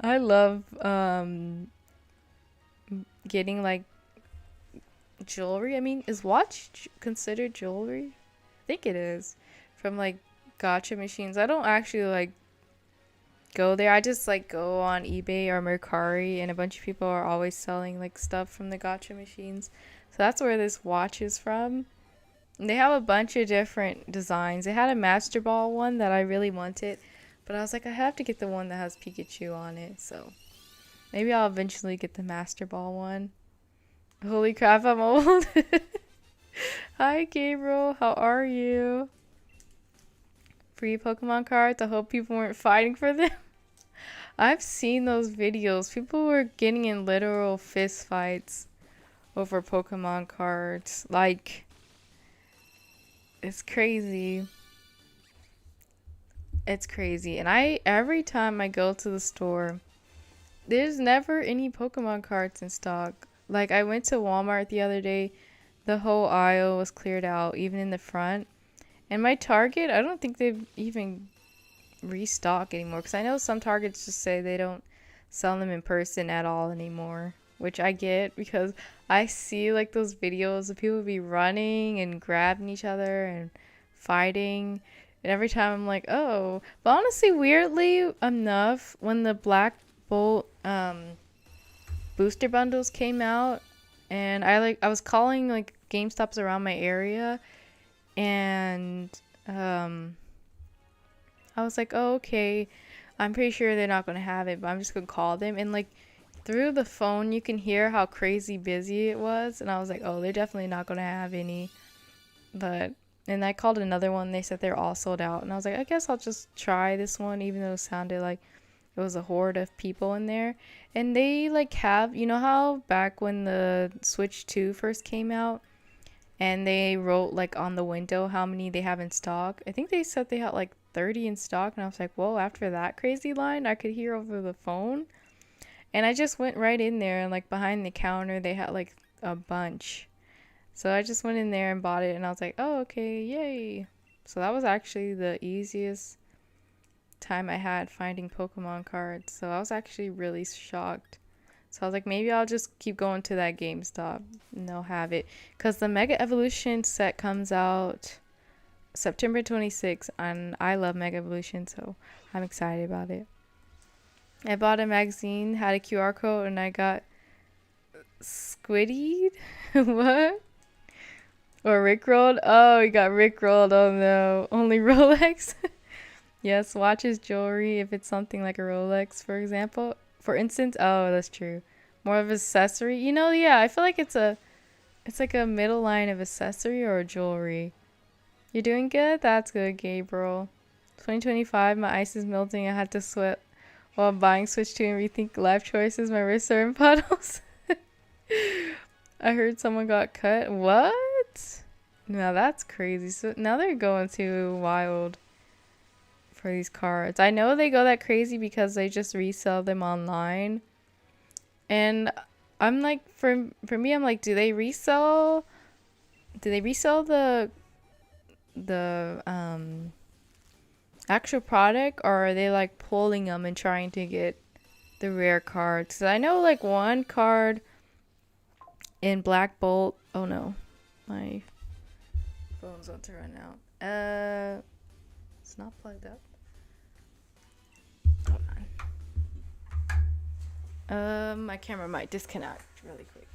Speaker 1: I love getting like jewelry. I mean, is watch considered jewelry? I think it is. From like gacha machines. I don't actually like go there. I just like go on eBay or Mercari and a bunch of people are always selling like stuff from the gacha machines. So that's where this watch is from. And they have a bunch of different designs. They had a Master Ball one that I really wanted, but I was like, I have to get the one that has Pikachu on it. So maybe I'll eventually get the Master Ball one. Holy crap, I'm old. Hi, Gabriel. How are you? Free Pokemon cards. I hope people weren't fighting for them. I've seen those videos. People were getting in literal fist fights over Pokemon cards. Like, it's crazy. It's crazy. And every time I go to the store, there's never any Pokemon cards in stock. Like, I went to Walmart the other day. The whole aisle was cleared out, even in the front. And my Target, I don't think they've even restock anymore. Because I know some Targets just say they don't sell them in person at all anymore. Which I get because I see like those videos of people be running and grabbing each other and fighting. And every time I'm like, oh. But honestly, weirdly enough, when the Black Bolt booster bundles came out, and I was calling like GameStops around my area, and I was like, oh, okay, I'm pretty sure they're not gonna have it, but I'm just gonna call them. And like through the phone you can hear how crazy busy it was, and I was like, oh, they're definitely not gonna have any. But and I called another one, they said they're all sold out, and I was like, I guess I'll just try this one, even though it sounded like it was a horde of people in there. And they like have, you know how back when the Switch 2 first came out and they wrote like on the window how many they have in stock? I think they said they had like 30 in stock, and I was like, whoa, after that crazy line I could hear over the phone. And I just went right in there, and like behind the counter they had like a bunch. So I just went in there and bought it, and I was like, oh, okay, yay. So that was actually the easiest time I had finding Pokemon cards. So I was actually really shocked. So I was like, maybe I'll just keep going to that GameStop and they'll have it. Because the Mega Evolution set comes out September 26th, and I love Mega Evolution, so I'm excited about it. I bought a magazine, had a QR code, and I got Squiddied? What? Or Rickrolled? Oh, we got Rickrolled. Oh no. Only Rolex? Yes, watches, jewelry, if it's something like a Rolex, for example. For instance, oh, that's true. More of accessory. You know, yeah, I feel like it's like a middle line of accessory or jewelry. You're doing good? That's good, Gabriel. 2025, my ice is melting. I had to sweat while buying Switch 2 and rethink life choices. My wrists are in puddles. I heard someone got cut. What? Now that's crazy. So now they're going too wild for these cards. I know they go that crazy because they just resell them online. And I'm like, for me, I'm like, do they resell the actual product, or are they like pulling them and trying to get the rare cards? 'Cause I know like one card in Black Bolt. Oh no, my phone's about to run out. It's not plugged up. Hold on. My camera might disconnect really quick.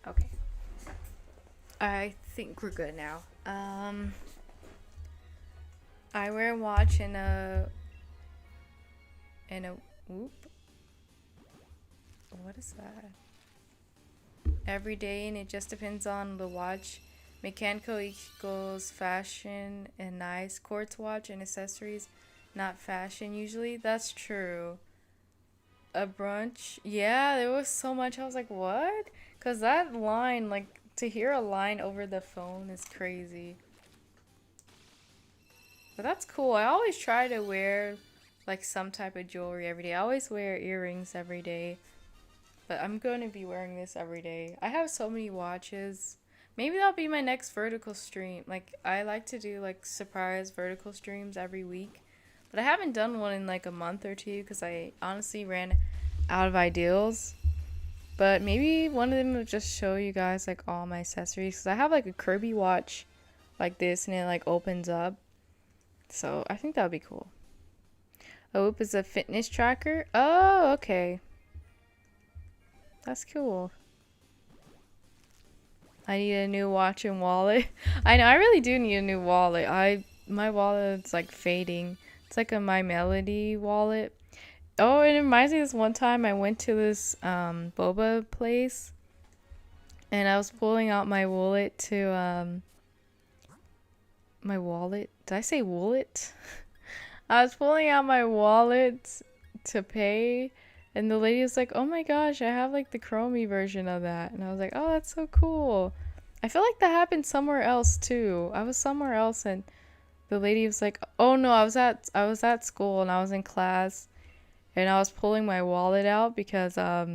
Speaker 1: Okay. I think we're good now. I wear a watch and a whoop. What is that? Every day, and it just depends on the watch. Mechanical equals fashion and nice. Quartz watch and accessories, not fashion usually. That's true. A brunch. Yeah, there was so much. I was like, what? Because that line, like, to hear a line over the phone is crazy. But that's cool. I always try to wear, like, some type of jewelry every day. I always wear earrings every day. But I'm going to be wearing this every day. I have so many watches. Maybe that'll be my next vertical stream. Like, I like to do, like, surprise vertical streams every week. But I haven't done one in, like, a month or two because I honestly ran out of ideas. But maybe one of them will just show you guys, like, all my accessories. Because I have, like, a Kirby watch like this, and it, like, opens up. So, I think that would be cool. A Whoop is a fitness tracker. Oh, okay. That's cool. I need a new watch and wallet. I know, I really do need a new wallet. My wallet's, like, fading. It's like a My Melody wallet. Oh, it reminds me of this one time I went to this boba place, and I was pulling out my wallet to my wallet. Did I say wallet? I was pulling out my wallet to pay, and the lady was like, "Oh my gosh, I have like the Chromie version of that." And I was like, "Oh, that's so cool." I feel like that happened somewhere else too. I was somewhere else, and the lady was like, "Oh no, I was at school, and I was in class, and I was pulling my wallet out because I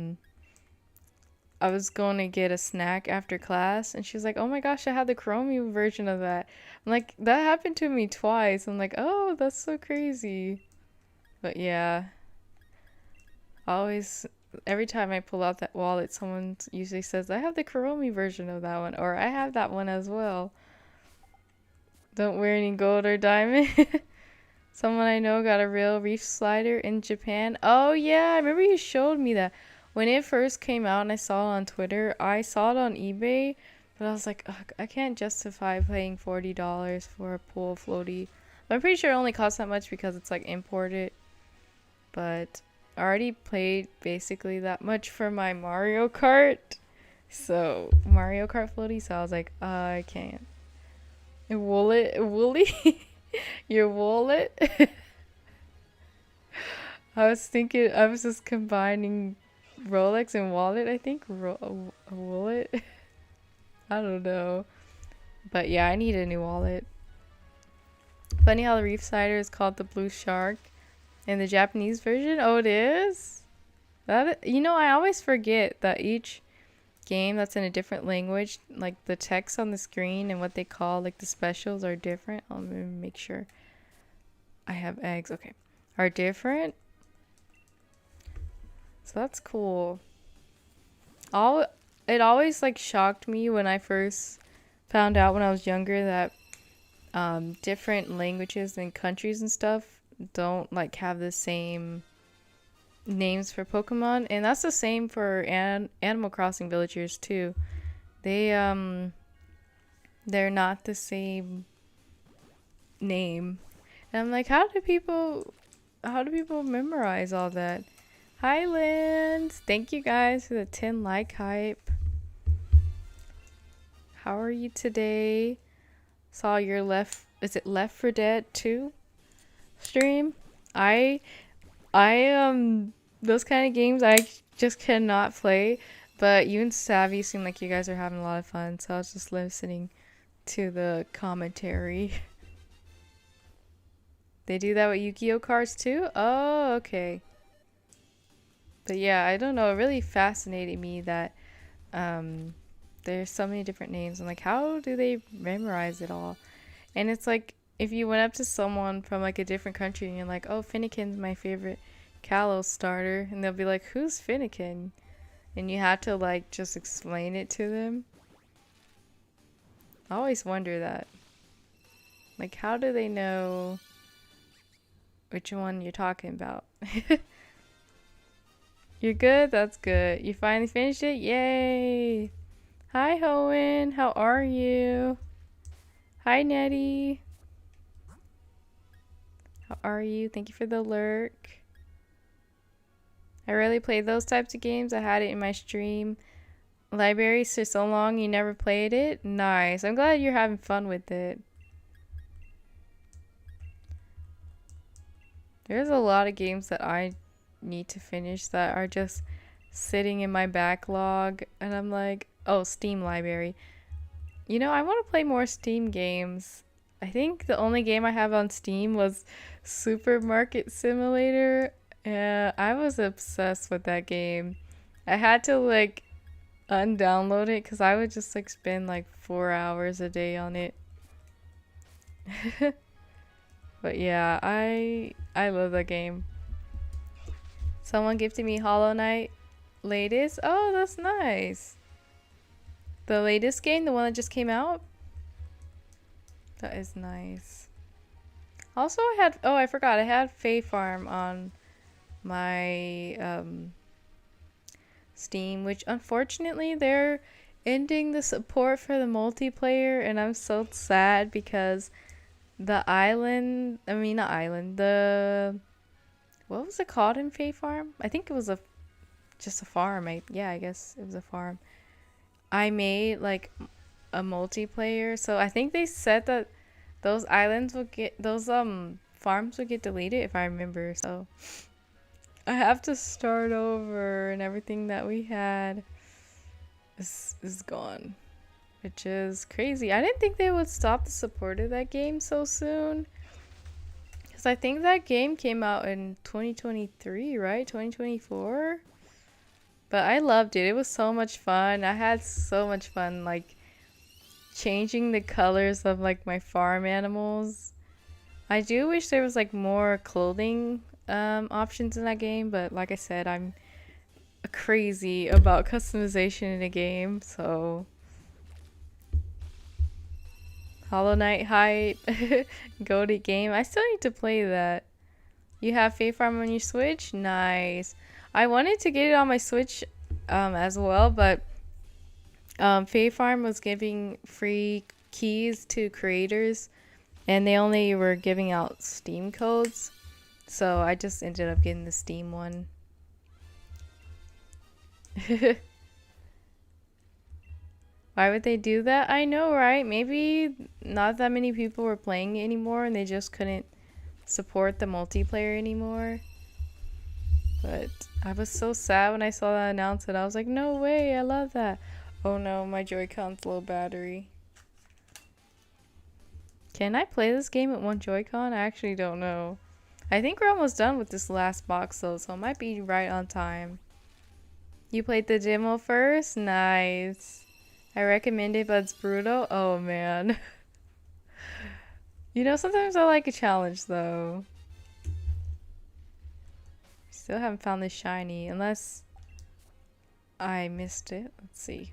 Speaker 1: was going to get a snack after class." And she was like, "Oh my gosh, I had the Chromie version of that." I'm like, that happened to me twice. I'm like, "Oh, that's so crazy." But yeah, always, every time I pull out that wallet, someone usually says, "I have the Chromie version of that one," or "I have that one as well." Don't wear any gold or diamond. Someone I know got a real reef slider in Japan. Oh yeah, I remember you showed me that. When it first came out and I saw it on Twitter, I saw it on eBay, but I was like, ugh, I can't justify paying $40 for a pool floaty. But I'm pretty sure it only costs that much because it's like imported. But I already paid basically that much for my Mario Kart. So, Mario Kart floaty, so I was like, I can't. Wallet, Wooly? Your wallet? I was just combining Rolex and wallet, I think. A wallet? I don't know. But yeah, I need a new wallet. Funny how the Reef Cider is called the Blue Shark in the Japanese version. Oh, it is? I always forget that each game that's in a different language, like the text on the screen and what they call like the specials are different. Let me make sure I have eggs. Okay. Are different. So that's cool. It always like shocked me when I first found out when I was younger that different languages and countries and stuff don't like have the same names for Pokemon, and that's the same for Animal Crossing villagers too. They're not the same name. And I'm like, how do people memorize all that? Highlands, thank you guys for the 10 like hype. How are you today? Saw your is it Left 4 Dead 2 stream? I those kind of games I just cannot play, but you and Savvy seem like you guys are having a lot of fun, so I was just listening to the commentary. They do that with Yu-Gi-Oh cards too? Oh, okay. But yeah, I don't know, it really fascinated me that there's so many different names. I'm like, how do they memorize it all? And it's like, if you went up to someone from like a different country and you're like, oh, Finnegan's my favorite Kalos starter, and they'll be like, who's Finnegan? And you have to like just explain it to them. I always wonder that. Like, how do they know which one you're talking about? You're good? That's good. You finally finished it? Yay! Hi, Hoen. How are you? Hi, Nettie. How are you? Thank you for the lurk. I rarely play those types of games. I had it in my stream library for so long. You never played it? Nice. I'm glad you're having fun with it. There's a lot of games that I need to finish that are just sitting in my backlog. And I'm like, oh, Steam library. You know, I want to play more Steam games. I think the only game I have on Steam was Supermarket Simulator. Yeah, I was obsessed with that game. I had to like undownload it because I would just like spend like 4 hours a day on it. But yeah, I love that game. Someone gifted me Hollow Knight latest. Oh, that's nice. The latest game, the one that just came out? That is nice. Also, I forgot, I had Fae Farm on my Steam, which unfortunately they're ending the support for the multiplayer, and I'm so sad because the island, I mean not island, what was it called in Fae Farm? I think it was just a farm. Yeah, I guess it was a farm. I made like a multiplayer, so I think they said that those farms would get deleted if I remember. So I have to start over, and everything that we had is gone, which is crazy. I didn't think they would stop the support of that game so soon, because I think that game came out in 2023, right? 2024. But I loved it. It was so much fun. I had so much fun, like, changing the colors of, like, my farm animals. I do wish there was, like, more clothing options in that game. But like I said, I'm crazy about customization in a game. So, Hollow Knight hype. Goated game. I still need to play that. You have Fae Farm on your Switch? Nice. I wanted to get it on my Switch as well, but Fae Farm was giving free keys to creators, and they only were giving out Steam codes, so I just ended up getting the Steam one. Why would they do that? I know, right? Maybe not that many people were playing it anymore, and they just couldn't support the multiplayer anymore. But I was so sad when I saw that announcement. I was like, no way, I love that. Oh no, my Joy-Con's low battery. Can I play this game with one Joy-Con? I actually don't know. I think we're almost done with this last box though, so it might be right on time. You played the demo first? Nice. I recommend it, but it's brutal. Oh man. You know, sometimes I like a challenge though. Still haven't found this shiny, unless I missed it. Let's see.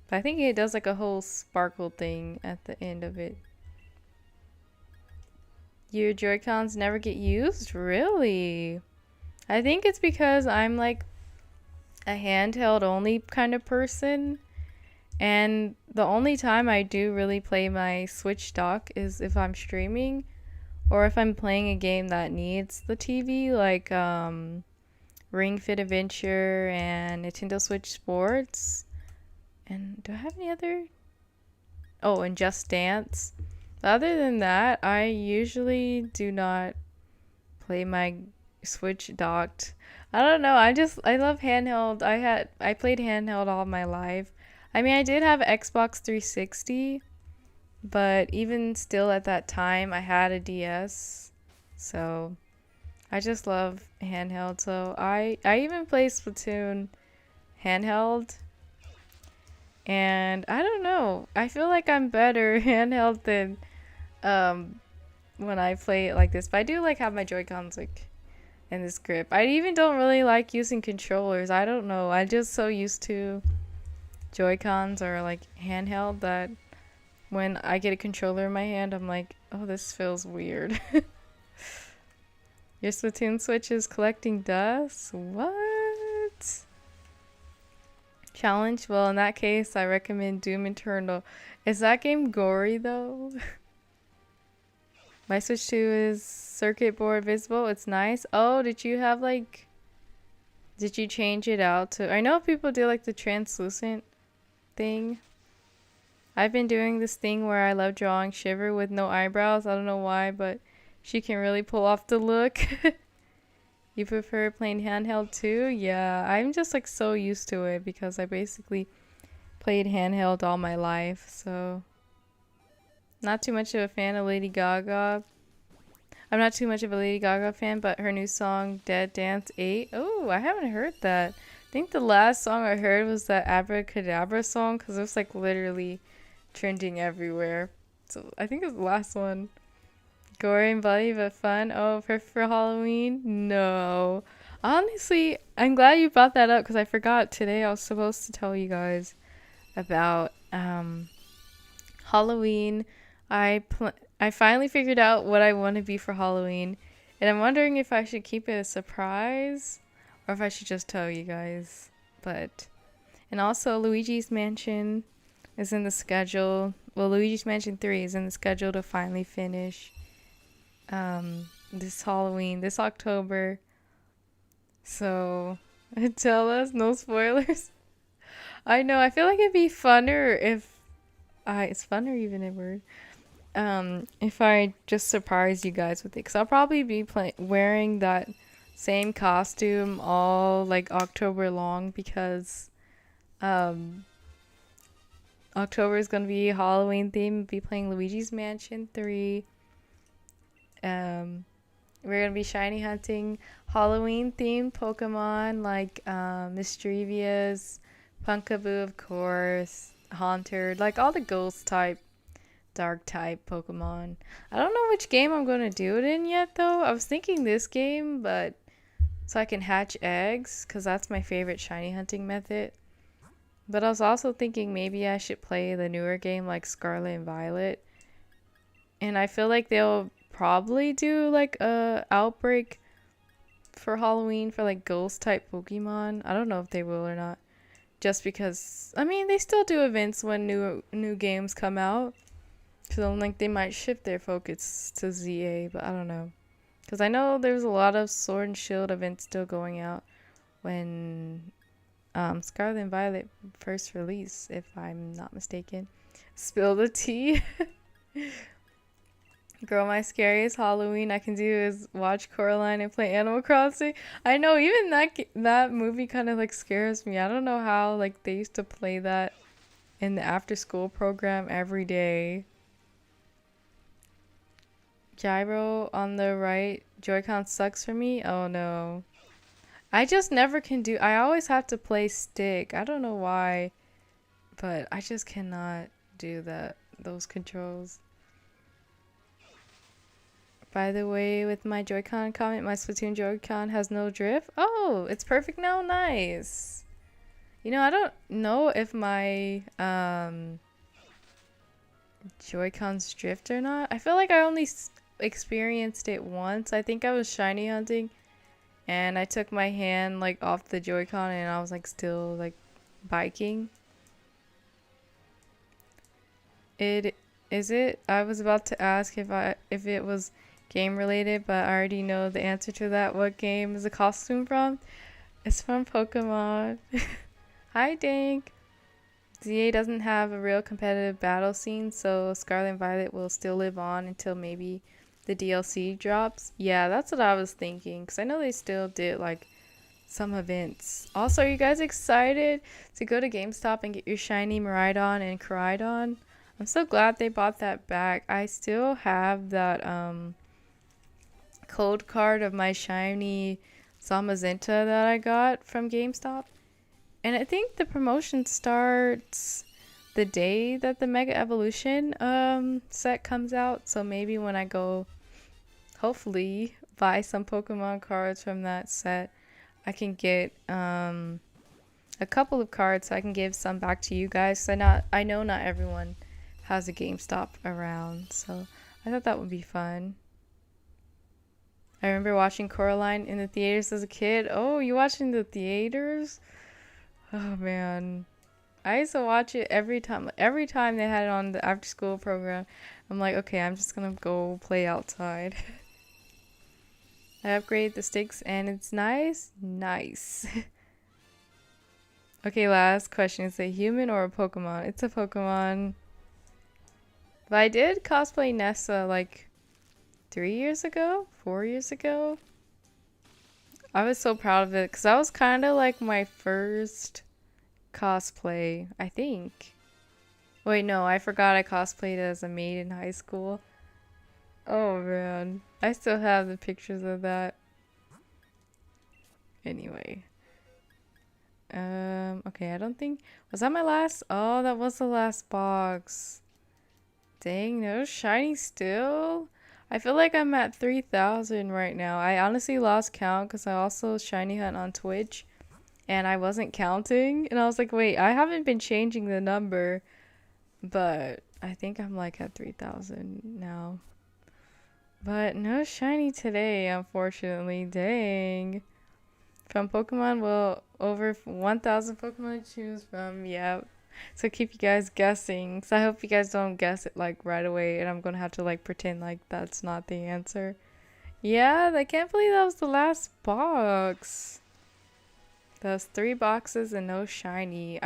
Speaker 1: But I think it does like a whole sparkle thing at the end of it. Your Joy-Cons never get used? Really? I think it's because I'm like a handheld only kind of person. And the only time I do really play my Switch dock is if I'm streaming or if I'm playing a game that needs the TV, like Ring Fit Adventure and Nintendo Switch Sports. And do I have any other? Oh, and Just Dance. Other than that, I usually do not play my Switch docked. I don't know. I love handheld. I played handheld all my life. I mean, I did have Xbox 360, but even still at that time, I had a DS. So I just love handheld. So I even play Splatoon handheld. And I don't know. I feel like I'm better handheld than when I play it like this. But I do like have my Joy-Cons like in this grip. I even don't really like using controllers. I don't know. I'm just so used to Joy-Cons or like handheld that when I get a controller in my hand, I'm like, oh, this feels weird. Your Splatoon Switch is collecting dust? What? Challenge? Well, in that case, I recommend Doom Eternal. Is that game gory though? My Switch 2 is circuit board visible. It's nice. Oh, did you have like... Did you change it out to... I know people do like the translucent thing. I've been doing this thing where I love drawing Shiver with no eyebrows. I don't know why, but she can really pull off the look. You prefer playing handheld too? Yeah, I'm just like so used to it because I basically played handheld all my life, so... Not too much of a fan of Lady Gaga. I'm not too much of a Lady Gaga fan, but her new song, Dead Dance 8. Oh, I haven't heard that. I think the last song I heard was that Abracadabra song, because it was like literally trending everywhere. So I think it was the last one. Gory and bloody, but fun. Oh, perfect for Halloween? No. Honestly, I'm glad you brought that up, because I forgot today I was supposed to tell you guys about Halloween. I finally figured out what I want to be for Halloween, and I'm wondering if I should keep it a surprise or if I should just tell you guys. And also Luigi's Mansion is in the schedule. Well, Luigi's Mansion 3 is in the schedule to finally finish this Halloween, this October. So tell us, no spoilers. I know, I feel like it'd be funner if is funner even a word? If I just surprise you guys with it, because I'll probably be wearing that same costume all like October long, because October is gonna be Halloween theme. Be playing Luigi's Mansion 3. We're gonna be shiny hunting Halloween themed Pokemon like Mischievous, Pumpkaboo, of course, Haunter, like all the ghost type, dark type Pokemon. I don't know which game I'm gonna do it in yet though. I was thinking this game, but so I can hatch eggs, because that's my favorite shiny hunting method. But I was also thinking maybe I should play the newer game like Scarlet and Violet. And I feel like they'll probably do like a outbreak for Halloween for like ghost type Pokemon. I don't know if they will or not. Just because, I mean, they still do events when new games come out. So like they might shift their focus to ZA, but I don't know. Because I know there's a lot of Sword and Shield events still going out when Scarlet and Violet first release, if I'm not mistaken. Spill the tea. Girl, my scariest Halloween I can do is watch Coraline and play Animal Crossing. I know, even that movie kind of like scares me. I don't know how like they used to play that in the after school program every day. Gyro on the right Joy-Con sucks for me. Oh no. I just never can do. I always have to play stick. I don't know why, but I just cannot do those controls. By the way, with my Joy-Con comment, my Splatoon Joy-Con has no drift. Oh, it's perfect now. Nice. You know, I don't know if my Joy-Cons drift or not. I feel like I only experienced it once. I think I was shiny hunting and I took my hand like off the Joy-Con and I was like still like biking. It is it? I was about to ask if it was game related, but I already know the answer to that. What game is the costume from? It's from Pokemon. Hi, Dank. ZA doesn't have a real competitive battle scene, so Scarlet and Violet will still live on until maybe the DLC drops. Yeah, that's what I was thinking, because I know they still did like some events. Also, are you guys excited to go to GameStop and get your shiny Miraidon and Koraidon? I'm so glad they bought that back. I still have that code card of my shiny Zamazenta that I got from GameStop. And I think the promotion starts the day that the Mega Evolution set comes out. So maybe when I go, hopefully, buy some Pokemon cards from that set, I can get a couple of cards so I can give some back to you guys. I know not everyone has a GameStop around. So I thought that would be fun. I remember watching Coraline in the theaters as a kid. Oh, you watching the theaters? Oh man. I used to watch it every time. Every time they had it on the after school program, I'm like, okay, I'm just gonna go play outside. I upgraded the sticks and it's nice. Nice. Okay, last question. Is it a human or a Pokemon? It's a Pokemon. But I did cosplay Nessa like 3 years ago? 4 years ago? I was so proud of it because that was kind of like my first cosplay, I think. Wait, no, I forgot I cosplayed as a maid in high school. Oh man, I still have the pictures of that. Anyway. Okay, I don't think... Was that my last? Oh, that was the last box. Dang, no shiny still? I feel like I'm at 3,000 right now. I honestly lost count because I also shiny hunt on Twitch and I wasn't counting. And I was like, wait, I haven't been changing the number, but I think I'm like at 3,000 now. But no shiny today, unfortunately. Dang. From Pokemon, well, over 1,000 Pokemon to choose from. Yep. So keep you guys guessing. So I hope you guys don't guess it like right away and I'm gonna have to like pretend like that's not the answer. Yeah, I can't believe that was the last box. Those 3 boxes and no shiny.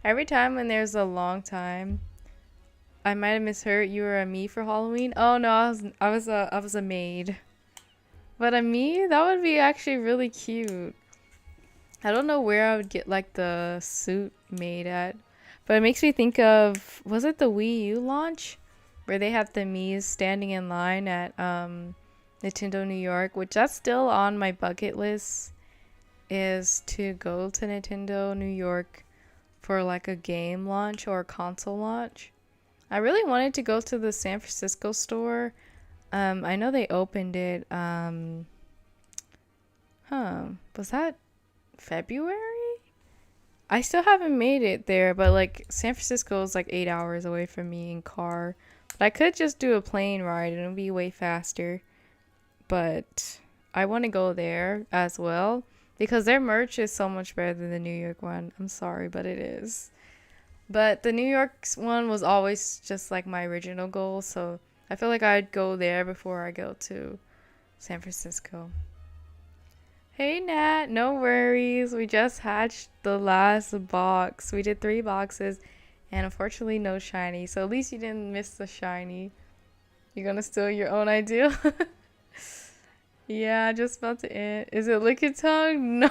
Speaker 1: Every time when there's a long time, I might have misheard you were a me for Halloween. Oh no, I was a maid. But a me? That would be actually really cute. I don't know where I would get like the suit made at, but it makes me think of, was it the Wii U launch where they have the Mii's standing in line at Nintendo New York, which that's still on my bucket list, is to go to Nintendo New York for like a game launch or a console launch. I really wanted to go to the San Francisco store. I know they opened it. Was that February? I still haven't made it there, but like San Francisco is like 8 hours away from me in car. But I could just do a plane ride and it'll be way faster. But I want to go there as well because their merch is so much better than the New York one. I'm sorry, but it is. But the New York one was always just like my original goal, so I feel like I'd go there before I go to San Francisco. Hey Nat, no worries. We just hatched the last box. We did 3 boxes and unfortunately no shiny. So at least you didn't miss the shiny. You're gonna steal your own idea? Yeah, just about to end. Is it lick tongue? No.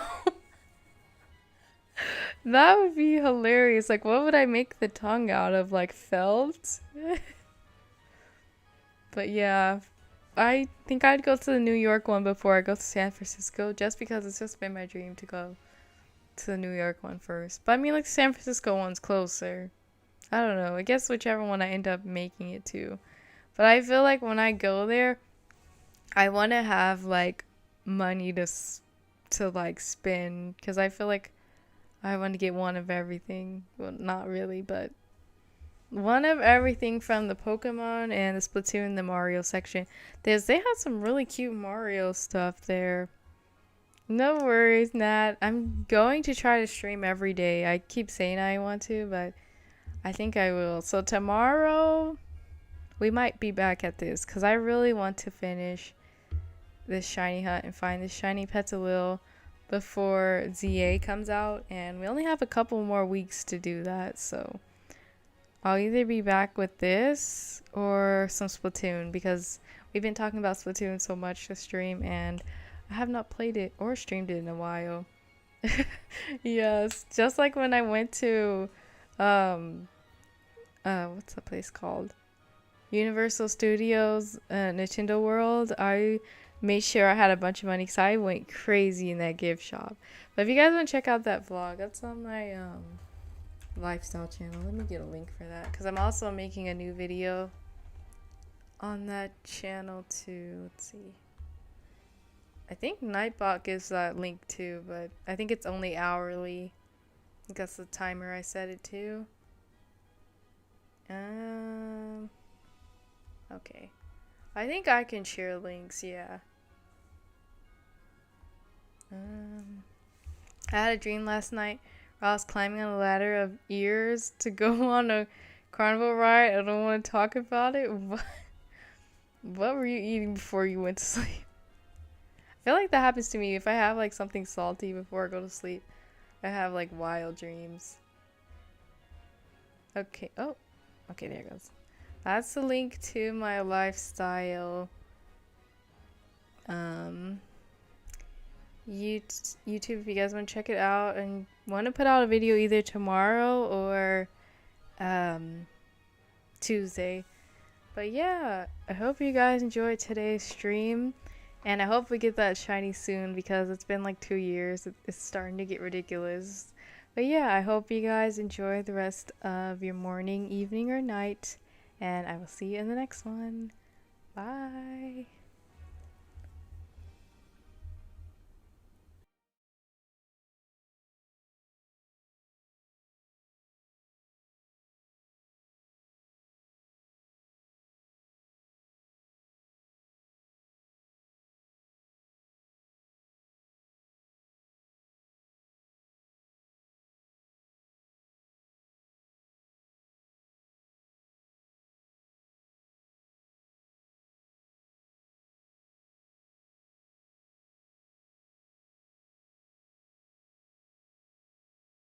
Speaker 1: That would be hilarious. Like, what would I make the tongue out of? Like, felt? But yeah, I think I'd go to the New York one before I go to San Francisco, just because it's just been my dream to go to the New York one first. But I mean, like, the San Francisco one's closer. I don't know. I guess whichever one I end up making it to. But I feel like when I go there, I want to have like money to like spend, because I feel like I want to get one of everything. Well, not really, but one of everything from the Pokemon and the Splatoon, the Mario section. They have some really cute Mario stuff there. No worries, Nat. I'm going to try to stream every day. I keep saying I want to, but I think I will. So tomorrow we might be back at this because I really want to finish this shiny hunt and find this shiny Petilil before ZA comes out, and we only have a couple more weeks to do that, so I'll either be back with this or some Splatoon, because we've been talking about Splatoon so much this stream and I have not played it or streamed it in a while. Yes, just like when I went to what's the place called? Universal Studios, Nintendo World. I made sure I had a bunch of money because I went crazy in that gift shop. But if you guys want to check out that vlog, that's on my lifestyle channel. Let me get a link for that, because I'm also making a new video on that channel too. Let's see. I think Nightbot gives that link too, but I think it's only hourly. I think that's the timer I set it to. Okay. I think I can share links, yeah. I had a dream last night where I was climbing on a ladder of ears to go on a carnival ride. I don't want to talk about it. What were you eating before you went to sleep? I feel like that happens to me. If I have like something salty before I go to sleep, I have like wild dreams. Okay. Oh, okay, there it goes. That's the link to my lifestyle YouTube, if you guys want to check it out and want to put out a video either tomorrow or Tuesday. But yeah, I hope you guys enjoyed today's stream, and I hope we get that shiny soon, because it's been like 2 years. It's starting to get ridiculous. But yeah, I hope you guys enjoy the rest of your morning, evening, or night, and I will see you in the next one. Bye.